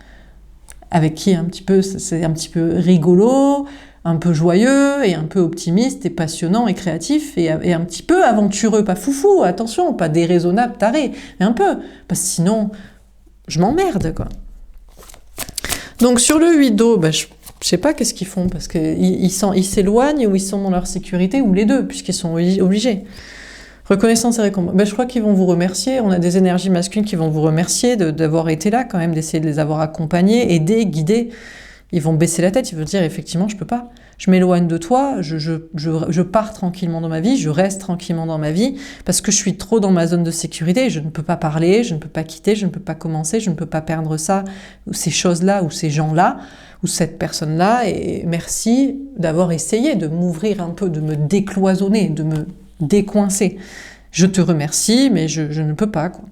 avec qui c'est un petit peu rigolo, un peu joyeux, et un peu optimiste, et passionnant, et créatif, et un petit peu aventureux, pas foufou, attention, pas déraisonnable, taré, mais un peu, parce que sinon, je m'emmerde, quoi. Donc sur le 8 d'eau, je sais pas qu'est-ce qu'ils font, parce qu'ils s'éloignent, ou ils sont dans leur sécurité, ou les deux, puisqu'ils sont obligés. Reconnaissance et récompense. Je crois qu'ils vont vous remercier. On a des énergies masculines qui vont vous remercier d'avoir été là quand même, d'essayer de les avoir accompagnés, aidés, guidés. Ils vont baisser la tête, ils vont dire effectivement je peux pas. Je m'éloigne de toi, je pars tranquillement dans ma vie, je reste tranquillement dans ma vie parce que je suis trop dans ma zone de sécurité. Je ne peux pas parler, je ne peux pas quitter, je ne peux pas commencer, je ne peux pas perdre ça, ou ces choses-là, ou ces gens-là, ou cette personne-là. Et merci d'avoir essayé de m'ouvrir un peu, de me décloisonner, de me décoincer. Je te remercie, mais je ne peux pas, quoi.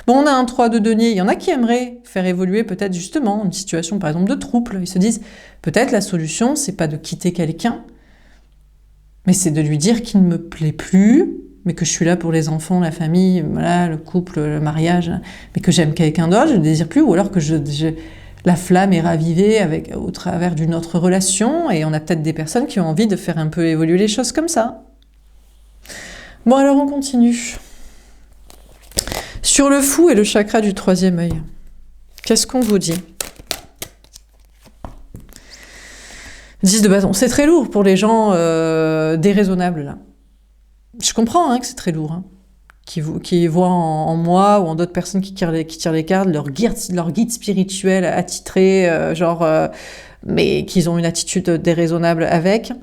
Bon, on a un 3 de denier. Il y en a qui aimeraient faire évoluer peut-être justement une situation, par exemple, de trouble. Ils se disent, peut-être la solution, c'est pas de quitter quelqu'un, mais c'est de lui dire qu'il ne me plaît plus, mais que je suis là pour les enfants, la famille, voilà, le couple, le mariage, mais que j'aime quelqu'un d'autre, je ne désire plus, ou alors que la flamme est ravivée au travers d'une autre relation, et on a peut-être des personnes qui ont envie de faire un peu évoluer les choses comme ça. Bon, alors on continue. Sur le fou et le chakra du 3e œil, qu'est-ce qu'on vous dit? 10 de bâton, c'est très lourd pour les gens déraisonnables, là. Je comprends que c'est très lourd, qui voient en moi ou en d'autres personnes qui tirent les cartes, leur guide spirituel attitré, mais qu'ils ont une attitude déraisonnable avec,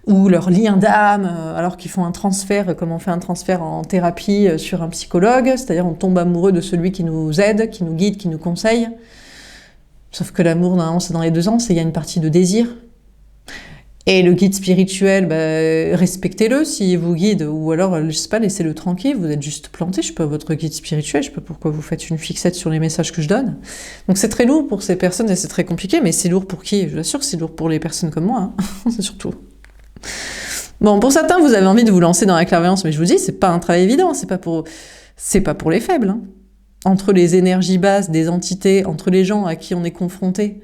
ou leur lien d'âme, alors qu'ils font un transfert, comme on fait un transfert en thérapie sur un psychologue, c'est-à-dire on tombe amoureux de celui qui nous aide, qui nous guide, qui nous conseille. Sauf que l'amour, normalement, c'est dans les 2 sens, il y a une partie de désir. Et le guide spirituel, respectez-le s'il vous guide, ou alors, je sais pas, laissez-le tranquille, vous êtes juste planté, je suis pas votre guide spirituel, je sais pas pourquoi vous faites une fixette sur les messages que je donne. Donc c'est très lourd pour ces personnes, et c'est très compliqué, mais c'est lourd pour qui? Je vous assure que c'est lourd pour les personnes comme moi, c'est surtout. Bon, pour certains, vous avez envie de vous lancer dans la clairvoyance, mais je vous dis, c'est pas un travail évident, c'est pas pour les faibles. Entre les énergies basses des entités, entre les gens à qui on est confronté,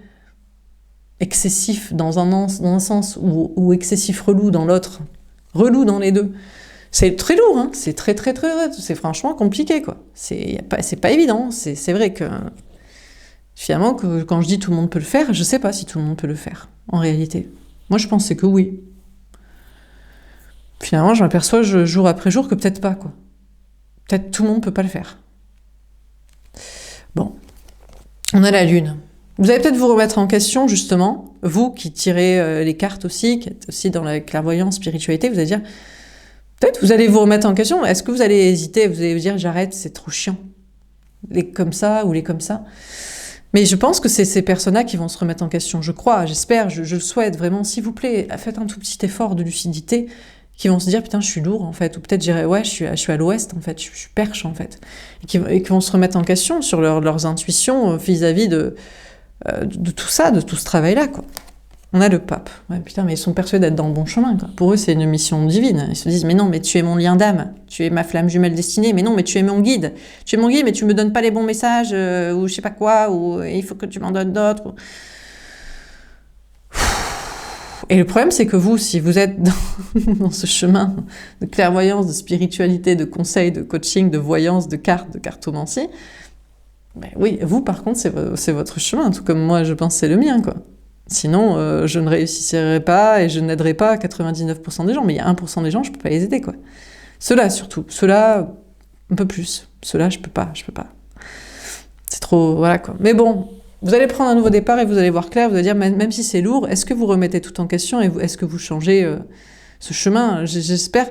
excessif dans un sens ou excessif relou dans l'autre, relou dans les deux. C'est très lourd, c'est très, c'est franchement compliqué, quoi. C'est pas évident, c'est vrai que finalement, quand je dis tout le monde peut le faire, je sais pas si tout le monde peut le faire, en réalité. Moi, je pensais que oui. Finalement, je m'aperçois jour après jour que peut-être pas, quoi. Peut-être tout le monde peut pas le faire. Bon, on a la lune. Vous allez peut-être vous remettre en question, justement, vous qui tirez les cartes aussi, qui êtes aussi dans la clairvoyance, spiritualité, vous allez dire, peut-être vous allez vous remettre en question, est-ce que vous allez hésiter, vous allez vous dire, j'arrête, c'est trop chiant, les comme ça ou les comme ça. Mais je pense que c'est ces personnes-là qui vont se remettre en question. Je crois, j'espère, je le souhaite vraiment. S'il vous plaît, faites un tout petit effort de lucidité, qui vont se dire, putain, je suis lourd, en fait. Ou peut-être, j'irai, ouais, je suis à l'ouest, en fait. Je suis perche, en fait. Et qui vont se remettre en question sur leurs intuitions vis-à-vis de tout ça, de tout ce travail-là, quoi. On a le pape. Ouais, putain, mais ils sont persuadés d'être dans le bon chemin, quoi. Pour eux, c'est une mission divine. Ils se disent, mais non, mais tu es mon lien d'âme. Tu es ma flamme jumelle destinée. Mais non, mais tu es mon guide. Tu es mon guide, mais tu me donnes pas les bons messages, ou je sais pas quoi, ou il faut que tu m'en donnes d'autres. Et le problème, c'est que vous, si vous êtes dans ce chemin de clairvoyance, de spiritualité, de conseil, de coaching, de voyance, de cartes, de cartomancie, ben oui, vous, par contre, c'est votre chemin, tout comme moi, je pense que c'est le mien, quoi. Sinon, je ne réussirais pas et je n'aiderais pas 99% des gens. Mais il y a 1% des gens, je ne peux pas les aider, quoi. Ceux-là, surtout. Ceux-là, un peu plus. Ceux-là, je peux pas. C'est trop... Voilà, quoi. Mais bon, vous allez prendre un nouveau départ et vous allez voir clair. Vous allez dire, même si c'est lourd, est-ce que vous remettez tout en question et est-ce que vous changez ce chemin? J'espère...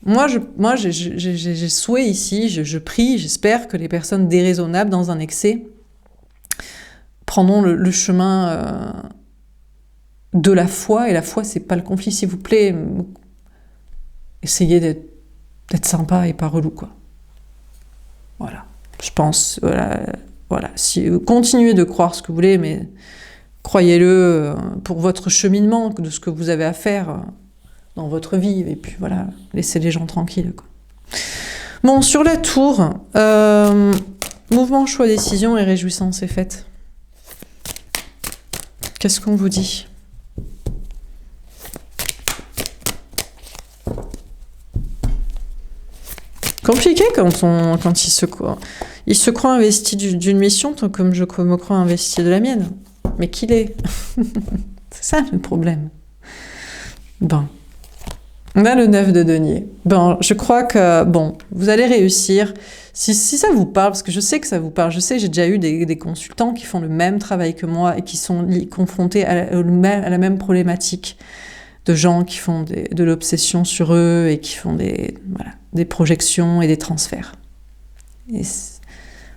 Moi, j'ai souhait ici, je prie, j'espère que les personnes déraisonnables dans un excès prendront le chemin... de la foi, et la foi, c'est pas le conflit, s'il vous plaît. Essayez d'être sympa et pas relou, quoi. Voilà. Je pense, voilà. Si, continuez de croire ce que vous voulez, mais croyez-le pour votre cheminement, de ce que vous avez à faire dans votre vie, et puis voilà, laissez les gens tranquilles, quoi. Bon, sur la tour, mouvement, choix, décision et réjouissance est faite. Qu'est-ce qu'on vous dit ? Compliqué quand il se croit investi d'une mission, tant comme je me crois investi de la mienne. Mais qu'il est. C'est ça le problème. Bon. On a le 9 de denier. Bon, je crois que, bon, vous allez réussir. Si ça vous parle, parce que je sais que ça vous parle, je sais, j'ai déjà eu des consultants qui font le même travail que moi et qui sont confrontés à la même problématique, de gens qui font de l'obsession sur eux et qui font des projections et des transferts.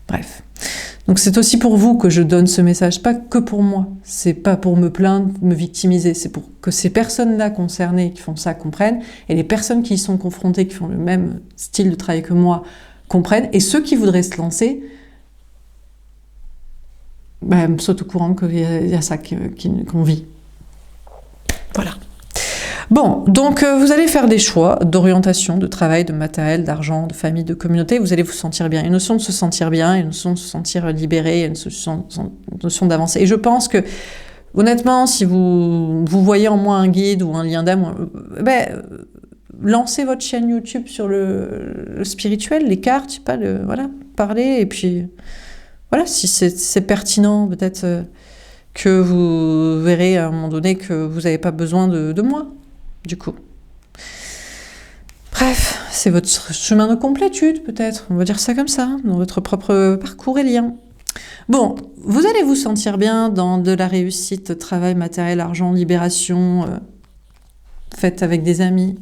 Bref. Donc c'est aussi pour vous que je donne ce message, pas que pour moi. C'est pas pour me plaindre, me victimiser, c'est pour que ces personnes-là concernées qui font ça comprennent, et les personnes qui y sont confrontées, qui font le même style de travail que moi, comprennent, et ceux qui voudraient se lancer, me sautent au courant qu'il y a ça qu'on vit. Voilà. Bon, donc vous allez faire des choix d'orientation, de travail, de matériel, d'argent, de famille, de communauté. Vous allez vous sentir bien. Une notion de se sentir bien, une notion de se sentir libéré, une notion d'avancer. Et je pense que, honnêtement, si vous voyez en moi un guide ou un lien d'âme, lancez votre chaîne YouTube sur le spirituel, les cartes, je sais pas, voilà, parlez. Et puis, voilà, si c'est pertinent, peut-être que vous verrez à un moment donné que vous n'avez pas besoin de moi. Du coup. Bref, c'est votre chemin de complétude, peut-être. On va dire ça comme ça, dans votre propre parcours élien. Bon, vous allez vous sentir bien dans de la réussite, travail, matériel, argent, libération, fête avec des amis.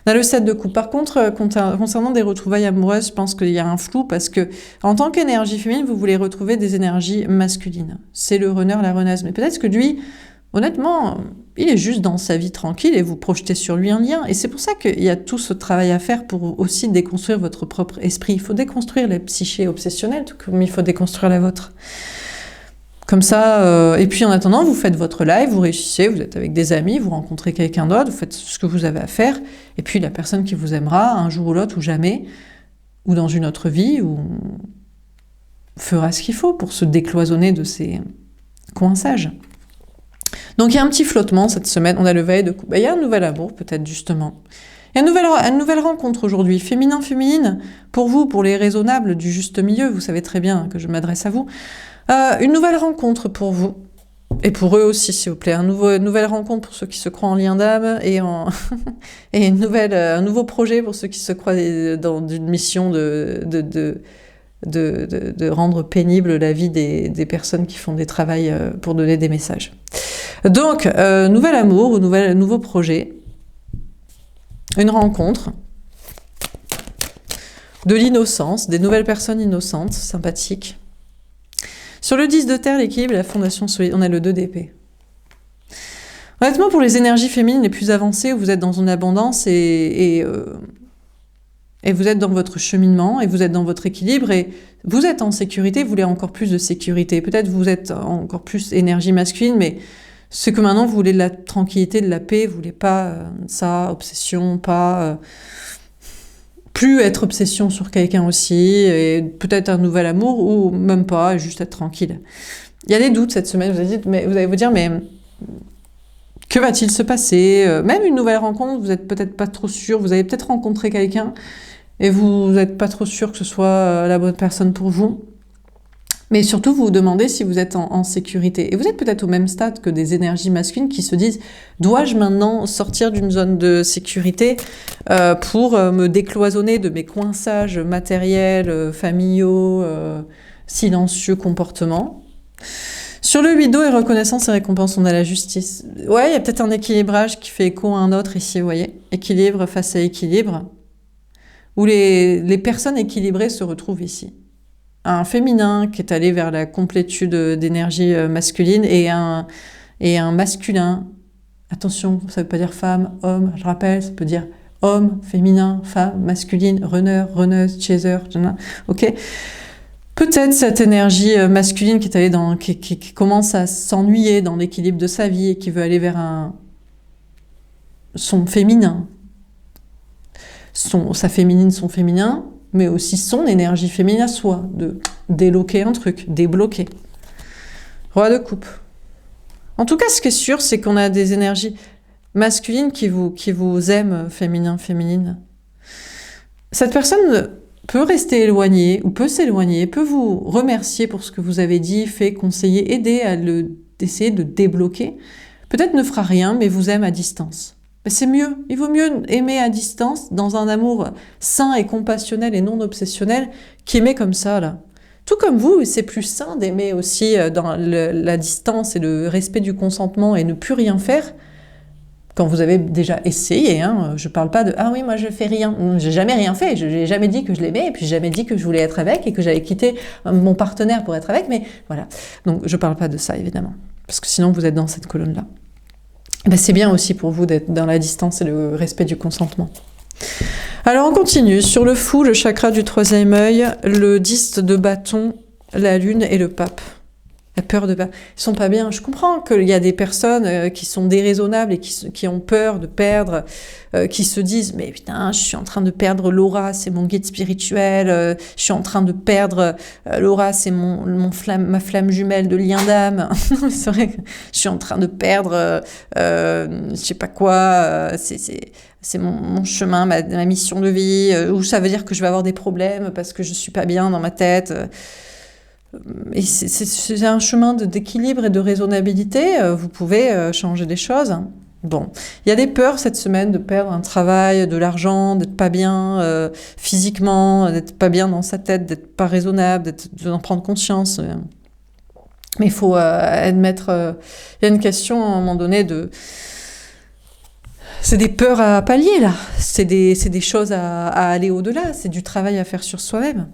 On a le 7 de coupe. Par contre, concernant des retrouvailles amoureuses, je pense qu'il y a un flou parce que, en tant qu'énergie féminine, vous voulez retrouver des énergies masculines. C'est le runner, la runneuse. Mais peut-être que lui, honnêtement, il est juste dans sa vie tranquille et vous projetez sur lui un lien. Et c'est pour ça qu'il y a tout ce travail à faire pour aussi déconstruire votre propre esprit. Il faut déconstruire les psychés obsessionnelles, tout comme il faut déconstruire la vôtre. Comme ça, et puis en attendant, vous faites votre live, vous réussissez, vous êtes avec des amis, vous rencontrez quelqu'un d'autre, vous faites ce que vous avez à faire, et puis la personne qui vous aimera, un jour ou l'autre, ou jamais, ou dans une autre vie, ou fera ce qu'il faut pour se décloisonner de ces coinçages. Donc il y a un petit flottement cette semaine, on a le veille de coupe. Il y a un nouvel amour, peut-être justement. Il y a une nouvelle rencontre aujourd'hui, féminin-féminine, pour vous, pour les raisonnables du juste milieu, vous savez très bien que je m'adresse à vous. Une nouvelle rencontre pour vous, et pour eux aussi, s'il vous plaît. Une nouvelle rencontre pour ceux qui se croient en lien d'âme, et un nouveau projet pour ceux qui se croient dans une mission de rendre pénible la vie des personnes qui font des travails pour donner des messages. Donc, nouvel amour, nouveau projet, une rencontre, de l'innocence, des nouvelles personnes innocentes, sympathiques. Sur le 10 de terre, l'équilibre et la fondation solide, on a le 2 d'épée. Honnêtement, pour les énergies féminines les plus avancées, où vous êtes dans une abondance et vous êtes dans votre cheminement, et vous êtes dans votre équilibre, et vous êtes en sécurité, vous voulez encore plus de sécurité. Peut-être vous êtes encore plus énergie masculine, mais c'est que maintenant vous voulez de la tranquillité, de la paix, vous voulez pas ça, obsession, pas... plus être obsession sur quelqu'un aussi, et peut-être un nouvel amour, ou même pas, juste être tranquille. Il y a des doutes cette semaine, vous allez vous dire, mais que va-t-il se passer? Même une nouvelle rencontre, vous n'êtes peut-être pas trop sûr, vous avez peut-être rencontré quelqu'un, et vous n'êtes pas trop sûr que ce soit la bonne personne pour vous. Mais surtout, vous vous demandez si vous êtes en sécurité. Et vous êtes peut-être au même stade que des énergies masculines qui se disent « Dois-je maintenant sortir d'une zone de sécurité pour me décloisonner de mes coinçages matériels, familiaux, silencieux comportements ?» Sur le 8 d'eau et reconnaissance et récompense, on a la justice. Ouais, il y a peut-être un équilibrage qui fait écho à un autre ici, vous voyez. Équilibre face à équilibre, où les personnes équilibrées se retrouvent ici. Un féminin qui est allé vers la complétude d'énergie masculine et un masculin. Attention, ça ne veut pas dire femme, homme, je rappelle, ça peut dire homme, féminin, femme, masculine, runner, runneuse, chaser, ok. Peut-être cette énergie masculine qui est allée qui commence à s'ennuyer dans l'équilibre de sa vie et qui veut aller vers son féminin. Sa féminine, son féminin, mais aussi son énergie féminine à soi, de déloquer un truc, débloquer. Roi de coupe. En tout cas, ce qui est sûr, c'est qu'on a des énergies masculines qui vous aiment, féminin, féminine. Cette personne peut rester éloignée, ou peut s'éloigner, peut vous remercier pour ce que vous avez dit, fait, conseillé, aider à essayer de débloquer. Peut-être ne fera rien, mais vous aime à distance. Mais c'est mieux, il vaut mieux aimer à distance, dans un amour sain et compassionnel et non obsessionnel, qu'aimer comme ça, là. Tout comme vous, c'est plus sain d'aimer aussi dans la distance et le respect du consentement et ne plus rien faire, quand vous avez déjà essayé, hein. Je parle pas de « Ah oui, moi je fais rien ». J'ai jamais rien fait, je n'ai jamais dit que je l'aimais, et puis j'ai jamais dit que je voulais être avec, et que j'avais quitté mon partenaire pour être avec, mais voilà. Donc je parle pas de ça, évidemment, parce que sinon vous êtes dans cette colonne-là. Ben, c'est bien aussi pour vous d'être dans la distance et le respect du consentement. Alors on continue. Sur le fou, le chakra du troisième œil, le 10 de bâton, la lune et le pape. La peur de perdre. Ils sont pas bien. Je comprends qu'il y a des personnes qui sont déraisonnables et qui ont peur de perdre, qui se disent « Mais putain, je suis en train de perdre Laura, c'est mon guide spirituel. Je suis en train de perdre Laura, c'est ma flamme jumelle de lien d'âme. » C'est vrai que je suis en train de perdre je sais pas quoi. C'est mon chemin, ma mission de vie. Ou ça veut dire que je vais avoir des problèmes parce que je suis pas bien dans ma tête. Et c'est un chemin d'équilibre et de raisonnabilité. Vous pouvez changer des choses. Bon, il y a des peurs cette semaine de perdre un travail, de l'argent, d'être pas bien physiquement, d'être pas bien dans sa tête, d'être pas raisonnable, d'en prendre conscience. Mais il faut admettre... il y a une question à un moment donné de... C'est des peurs à pallier, là. C'est des choses à aller au-delà. C'est du travail à faire sur soi-même.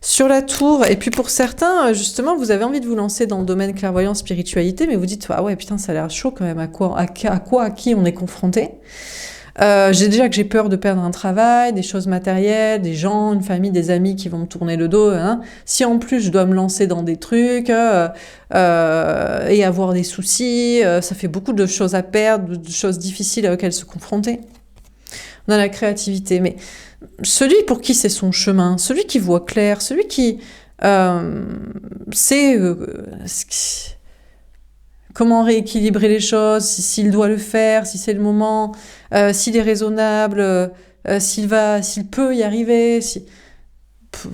Sur la tour, et puis pour certains, justement, vous avez envie de vous lancer dans le domaine clairvoyance, spiritualité, mais vous dites « Ah ouais, putain, ça a l'air chaud quand même, à qui on est confronté ?» J'ai peur de perdre un travail, des choses matérielles, des gens, une famille, des amis qui vont me tourner le dos. Hein. Si en plus je dois me lancer dans des trucs et avoir des soucis, ça fait beaucoup de choses à perdre, de choses difficiles auxquelles se confronter. On a la créativité, mais celui pour qui c'est son chemin, celui qui voit clair, celui qui sait comment rééquilibrer les choses, s'il doit le faire, si c'est le moment, s'il est raisonnable, s'il peut y arriver,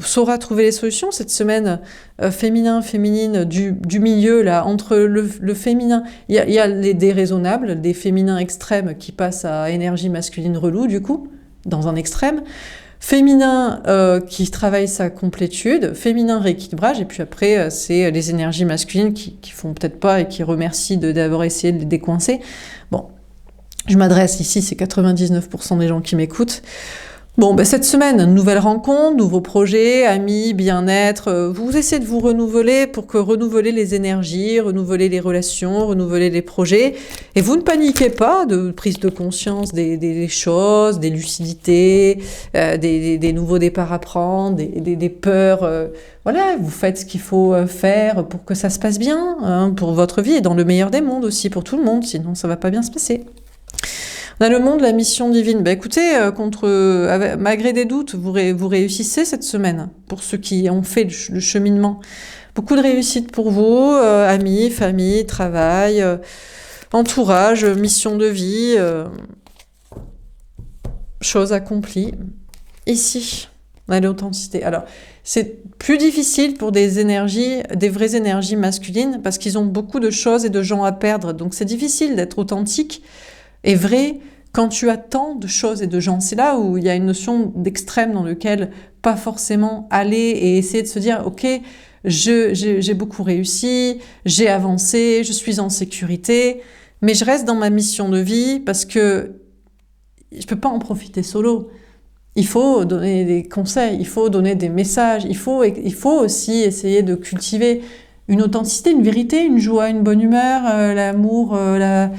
saura trouver les solutions. Cette semaine féminin, féminine, du milieu, là, entre le féminin, il y a les déraisonnables, des féminins extrêmes qui passent à énergie masculine relou, du coup, dans un extrême, féminin qui travaille sa complétude, féminin rééquilibrage, et puis après, c'est les énergies masculines qui font peut-être pas et qui remercient d'avoir essayé de les décoincer. Bon, je m'adresse ici, c'est 99% des gens qui m'écoutent. Bon, ben cette semaine, nouvelle rencontre, nouveaux projets, amis, bien-être. Vous essayez de vous renouveler pour renouveler les énergies, renouveler les relations, renouveler les projets. Et vous ne paniquez pas de prise de conscience des choses, des lucidités, des nouveaux départs à prendre, des peurs. Voilà, vous faites ce qu'il faut faire pour que ça se passe bien, hein, pour votre vie et dans le meilleur des mondes aussi, pour tout le monde. Sinon, ça va pas bien se passer. On a le monde, la mission divine. Ben écoutez, malgré des doutes, vous réussissez cette semaine, pour ceux qui ont fait le cheminement. Beaucoup de réussite pour vous, amis, famille, travail, entourage, mission de vie, choses accomplies. Ici, on a l'authenticité. Alors, c'est plus difficile pour des vraies énergies masculines, parce qu'ils ont beaucoup de choses et de gens à perdre. Donc c'est difficile d'être authentique et vrai quand tu as tant de choses et de gens. C'est là où il y a une notion d'extrême dans lequel pas forcément aller et essayer de se dire « Ok, j'ai beaucoup réussi, j'ai avancé, je suis en sécurité, mais je reste dans ma mission de vie parce que je peux pas en profiter solo. » Il faut donner des conseils, il faut donner des messages, il faut aussi essayer de cultiver une authenticité, une vérité, une joie, une bonne humeur, l'amour, la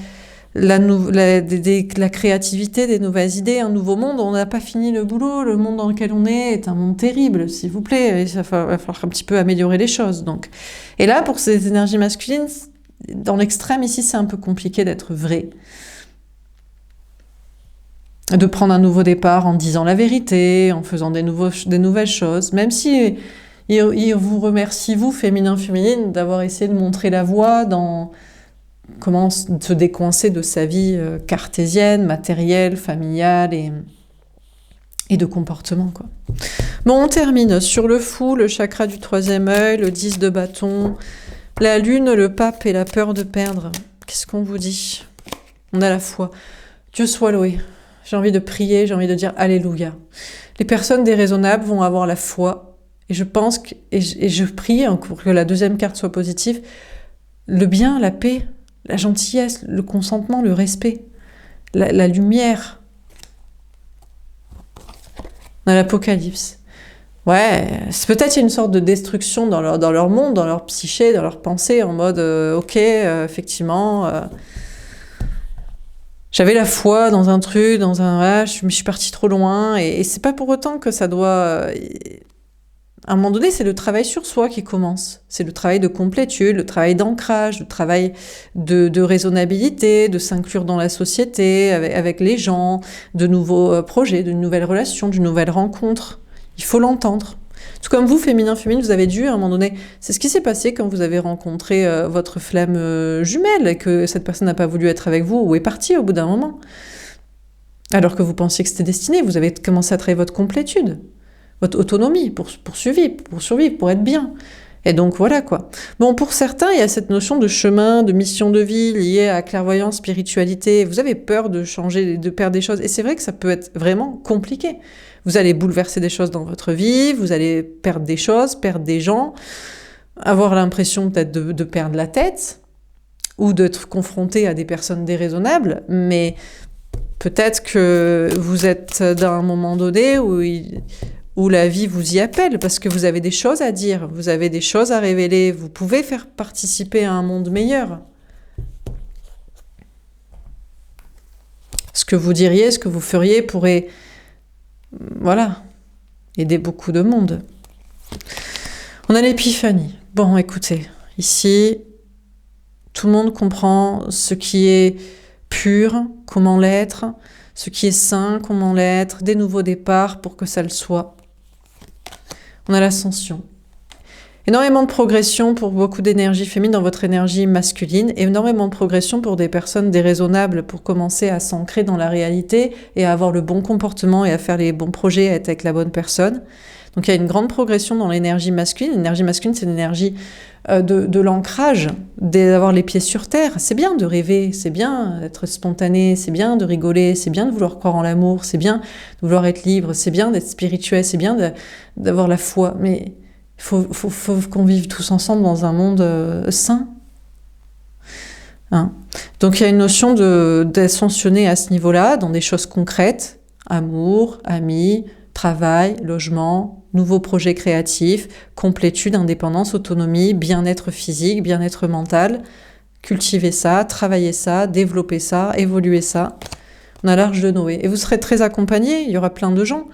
créativité, des nouvelles idées, un nouveau monde. On n'a pas fini le boulot, le monde dans lequel on est un monde terrible, s'il vous plaît, il va falloir un petit peu améliorer les choses. Donc. Et là, pour ces énergies masculines, dans l'extrême ici, c'est un peu compliqué d'être vrai. De prendre un nouveau départ en disant la vérité, en faisant des nouvelles choses, même si il vous remercie, vous, féminin-féminine, d'avoir essayé de montrer la voie dans comment se décoincer de sa vie cartésienne, matérielle, familiale et de comportement, quoi. Bon, on termine sur le fou, le chakra du troisième œil, le 10 de bâton, la lune, le pape et la peur de perdre. Qu'est-ce qu'on vous dit? On a la foi. Dieu soit loué. J'ai envie de prier, j'ai envie de dire Alléluia. Les personnes déraisonnables vont avoir la foi. Et je pense et je prie pour que la deuxième carte soit positive. Le bien, la paix, la gentillesse, le consentement, le respect, la lumière. On a l'Apocalypse. Ouais, c'est peut-être une sorte de destruction dans leur monde, dans leur psyché, dans leur pensée, en mode ok, effectivement... J'avais la foi dans un truc, je suis partie trop loin, et c'est pas pour autant que ça doit... À un moment donné, c'est le travail sur soi qui commence. C'est le travail de complétude, le travail d'ancrage, le travail de raisonnabilité, de s'inclure dans la société, avec les gens, de nouveaux projets, de nouvelles relations, d'une nouvelle rencontre. Il faut l'entendre. Tout comme vous, féminin-féminine, vous avez dû, à un moment donné... C'est ce qui s'est passé quand vous avez rencontré votre flamme jumelle et que cette personne n'a pas voulu être avec vous ou est partie au bout d'un moment. Alors que vous pensiez que c'était destiné, vous avez commencé à travailler votre complétude, votre autonomie pour survivre, pour être bien. Et donc voilà quoi. Bon, pour certains, il y a cette notion de chemin, de mission de vie liée à clairvoyance, spiritualité. Vous avez peur de changer, de perdre des choses. Et c'est vrai que ça peut être vraiment compliqué. Vous allez bouleverser des choses dans votre vie, vous allez perdre des choses, perdre des gens, avoir l'impression peut-être de perdre la tête ou d'être confronté à des personnes déraisonnables, mais peut-être que vous êtes dans un moment donné où la vie vous y appelle, parce que vous avez des choses à dire, vous avez des choses à révéler, vous pouvez faire participer à un monde meilleur. Ce que vous diriez, ce que vous feriez pourrait... Voilà, aider beaucoup de monde. On a l'épiphanie. Bon, écoutez, ici, tout le monde comprend ce qui est pur, comment l'être, ce qui est sain, comment l'être, des nouveaux départs pour que ça le soit. On a l'ascension. Énormément de progression pour beaucoup d'énergie féminine dans votre énergie masculine, et énormément de progression pour des personnes déraisonnables pour commencer à s'ancrer dans la réalité et à avoir le bon comportement et à faire les bons projets, à être avec la bonne personne. Donc il y a une grande progression dans l'énergie masculine. L'énergie masculine, c'est l'énergie de l'ancrage, d'avoir les pieds sur terre. C'est bien de rêver, c'est bien d'être spontané, c'est bien de rigoler, c'est bien de vouloir croire en l'amour, c'est bien de vouloir être libre, c'est bien d'être spirituel, c'est bien d'avoir la foi, mais... Il faut qu'on vive tous ensemble dans un monde sain. Hein. Donc il y a une notion d'ascensionner à ce niveau-là, dans des choses concrètes, Amour, amis, travail, logement, nouveaux projets créatifs, complétude, indépendance, autonomie, bien-être physique, bien-être mental. Cultiver ça, travailler ça, développer ça, évoluer ça. On a l'Arche de Noé. Et vous serez très accompagné, il y aura plein de gens.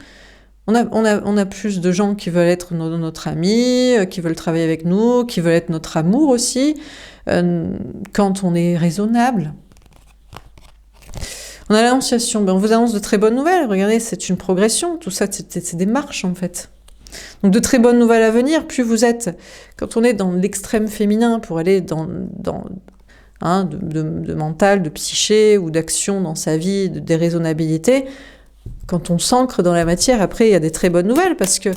On a plus de gens qui veulent être notre ami, qui veulent travailler avec nous, qui veulent être notre amour aussi, quand on est raisonnable. On a l'Annonciation, on vous annonce de très bonnes nouvelles. Regardez, c'est une progression, tout ça, c'est des marches en fait. Donc de très bonnes nouvelles à venir, plus vous êtes, quand on est dans l'extrême féminin pour aller dans de mental, de psyché ou d'action dans sa vie, de déraisonnabilité, quand on s'ancre dans la matière, après il y a des très bonnes nouvelles parce que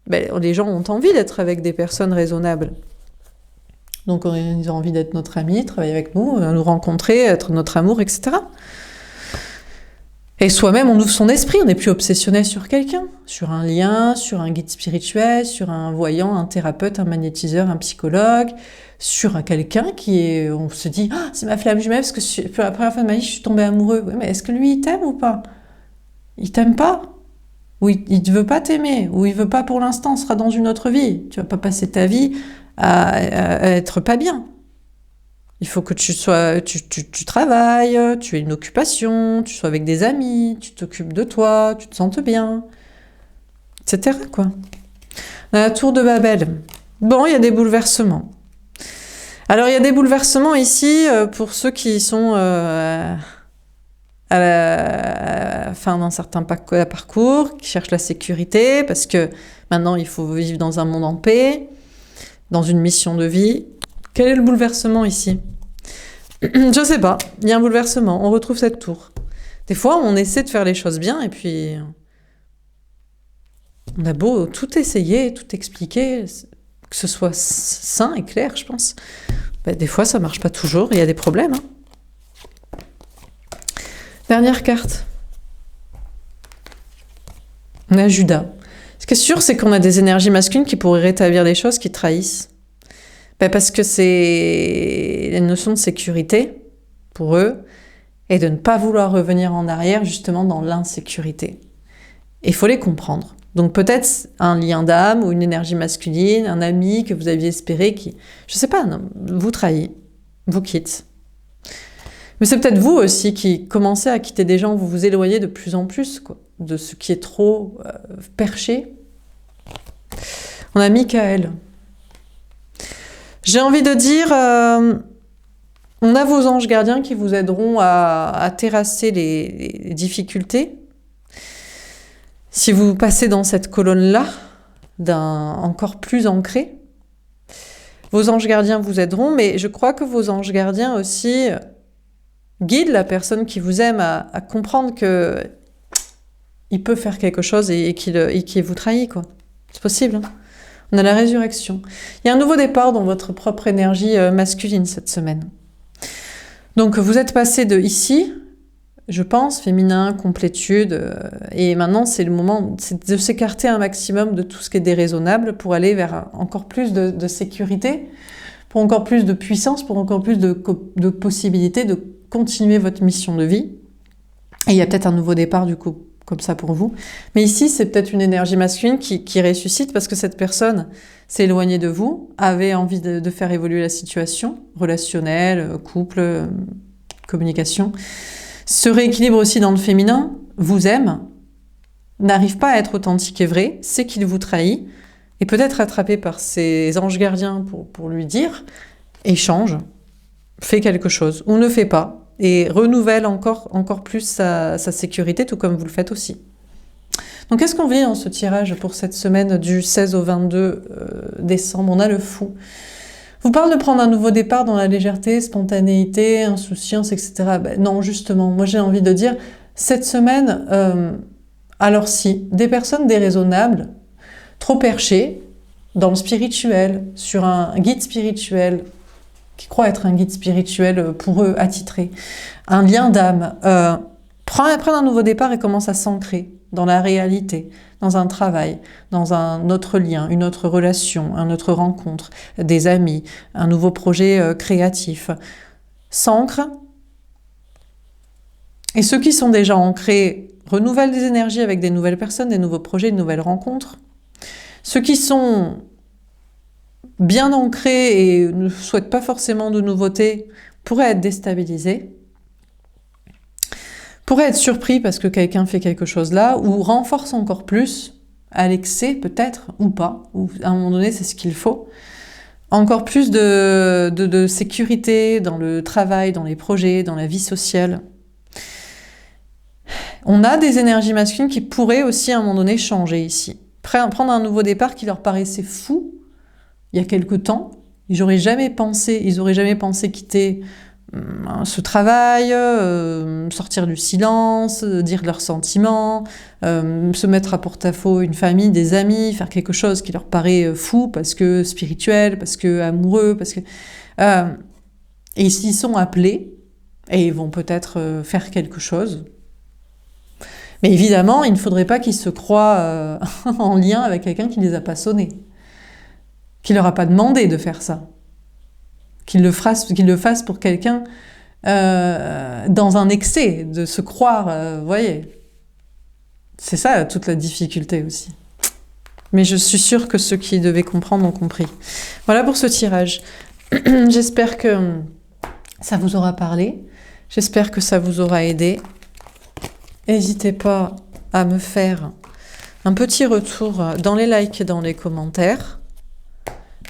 les gens ont envie d'être avec des personnes raisonnables. Donc ils ont envie d'être notre ami, travailler avec nous, nous rencontrer, être notre amour, etc. Et soi-même, on ouvre son esprit, on n'est plus obsessionnel sur quelqu'un, sur un lien, sur un guide spirituel, sur un voyant, un thérapeute, un magnétiseur, un psychologue, sur quelqu'un qui est... On se dit, ah, c'est ma flamme jumelle, parce que pour la première fois de ma vie, je suis tombée amoureux. Oui, mais est-ce que lui, il t'aime ou pas? Il t'aime pas? Ou il ne veut pas t'aimer? Ou il veut pas pour l'instant, sera dans une autre vie? Tu vas pas passer ta vie à être pas bien. Il faut que tu travailles, tu aies une occupation, tu sois avec des amis, tu t'occupes de toi, tu te sentes bien, etc. quoi. On a la tour de Babel. Bon, il y a des bouleversements. Alors, il y a des bouleversements ici pour ceux qui sont à la fin d'un certain parcours, qui cherchent la sécurité, parce que maintenant, il faut vivre dans un monde en paix, dans une mission de vie. Quel est le bouleversement ici? Je sais pas, il y a un bouleversement, on retrouve cette tour. Des fois, on essaie de faire les choses bien et puis on a beau tout essayer, tout expliquer, que ce soit sain et clair, je pense. Des fois, ça marche pas toujours, il y a des problèmes. Dernière carte. On a Judas. Ce qui est sûr, c'est qu'on a des énergies masculines qui pourraient rétablir les choses, qui trahissent. Parce que c'est une notion de sécurité pour eux et de ne pas vouloir revenir en arrière justement dans l'insécurité. Et il faut les comprendre. Donc peut-être un lien d'âme ou une énergie masculine, un ami que vous aviez espéré qui, je sais pas, non, vous trahit, vous quitte. Mais c'est peut-être vous aussi qui commencez à quitter des gens, vous vous éloignez de plus en plus quoi, de ce qui est trop perché. On a Michael. J'ai envie de dire, on a vos anges gardiens qui vous aideront à terrasser les difficultés. Si vous passez dans cette colonne-là, encore plus ancré, vos anges gardiens vous aideront, mais je crois que vos anges gardiens aussi guident la personne qui vous aime à comprendre que il peut faire quelque chose et qu'il vous trahit, quoi. C'est possible, hein. On a la résurrection. Il y a un nouveau départ dans votre propre énergie masculine cette semaine. Donc vous êtes passé de ici, je pense, féminin, complétude, et maintenant c'est le moment de s'écarter un maximum de tout ce qui est déraisonnable pour aller vers encore plus de sécurité, pour encore plus de puissance, pour encore plus de possibilités de continuer votre mission de vie. Et il y a peut-être un nouveau départ du coup, comme ça pour vous. Mais ici, c'est peut-être une énergie masculine qui ressuscite parce que cette personne s'est éloignée de vous, avait envie de faire évoluer la situation relationnelle, couple, communication, se rééquilibre aussi dans le féminin, vous aime, n'arrive pas à être authentique et vrai, sait qu'il vous trahit, et peut-être attrapé par ses anges gardiens pour lui dire, et change, fait quelque chose, ou ne fait pas, et renouvelle encore plus sa sécurité, tout comme vous le faites aussi. Donc qu'est-ce qu'on vit dans ce tirage pour cette semaine du 16 au 22 décembre? On a le Fou. Vous parle de prendre un nouveau départ dans la légèreté, spontanéité, insouciance, etc. Non, justement, moi j'ai envie de dire, cette semaine, alors si, des personnes déraisonnables, trop perchées, dans le spirituel, sur un guide spirituel, qui croient être un guide spirituel pour eux, attitré, un lien d'âme, prennent un nouveau départ et commencent à s'ancrer dans la réalité, dans un travail, dans un autre lien, une autre relation, une autre rencontre, des amis, un nouveau projet créatif. S'ancrent. Et ceux qui sont déjà ancrés renouvellent des énergies avec des nouvelles personnes, des nouveaux projets, de nouvelles rencontres. Ceux qui sont bien ancrés et ne souhaitent pas forcément de nouveautés pourraient être déstabilisés, pourraient être surpris parce que quelqu'un fait quelque chose là, ou renforce encore plus, à l'excès peut-être, ou pas, ou à un moment donné c'est ce qu'il faut, encore plus de sécurité dans le travail, dans les projets, dans la vie sociale. On a des énergies masculines qui pourraient aussi à un moment donné changer ici. Prendre un nouveau départ qui leur paraissait fou il y a quelque temps. Ils n'auraient jamais pensé quitter ce travail, sortir du silence, dire leurs sentiments, se mettre à porte-à-faux une famille, des amis, faire quelque chose qui leur paraît fou parce que spirituel, parce que amoureux, parce que... et s'ils sont appelés, et ils vont peut-être faire quelque chose. Mais évidemment, il ne faudrait pas qu'ils se croient en lien avec quelqu'un qui ne les a pas sonnés, qui ne leur a pas demandé de faire ça, qu'il le fasse pour quelqu'un dans un excès, de se croire, vous voyez. C'est ça toute la difficulté aussi. Mais je suis sûre que ceux qui devaient comprendre ont compris. Voilà pour ce tirage. J'espère que ça vous aura parlé. J'espère que ça vous aura aidé. N'hésitez pas à me faire un petit retour dans les likes et dans les commentaires.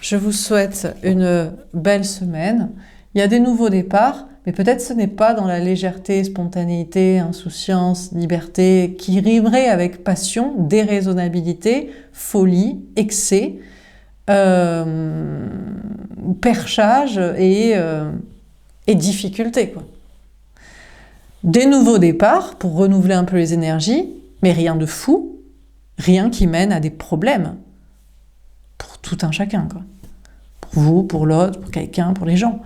Je vous souhaite une belle semaine. Il y a des nouveaux départs, mais peut-être ce n'est pas dans la légèreté, spontanéité, insouciance, liberté, qui rimerait avec passion, déraisonnabilité, folie, excès, perchage et difficulté, quoi. Des nouveaux départs pour renouveler un peu les énergies, mais rien de fou, rien qui mène à des problèmes pour tout un chacun, quoi. Pour vous, pour l'autre, pour quelqu'un, pour les gens.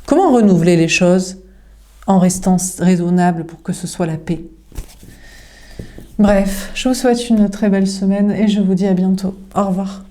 Comment renouveler les choses en restant raisonnable pour que ce soit la paix? Bref, je vous souhaite une très belle semaine et je vous dis à bientôt. Au revoir.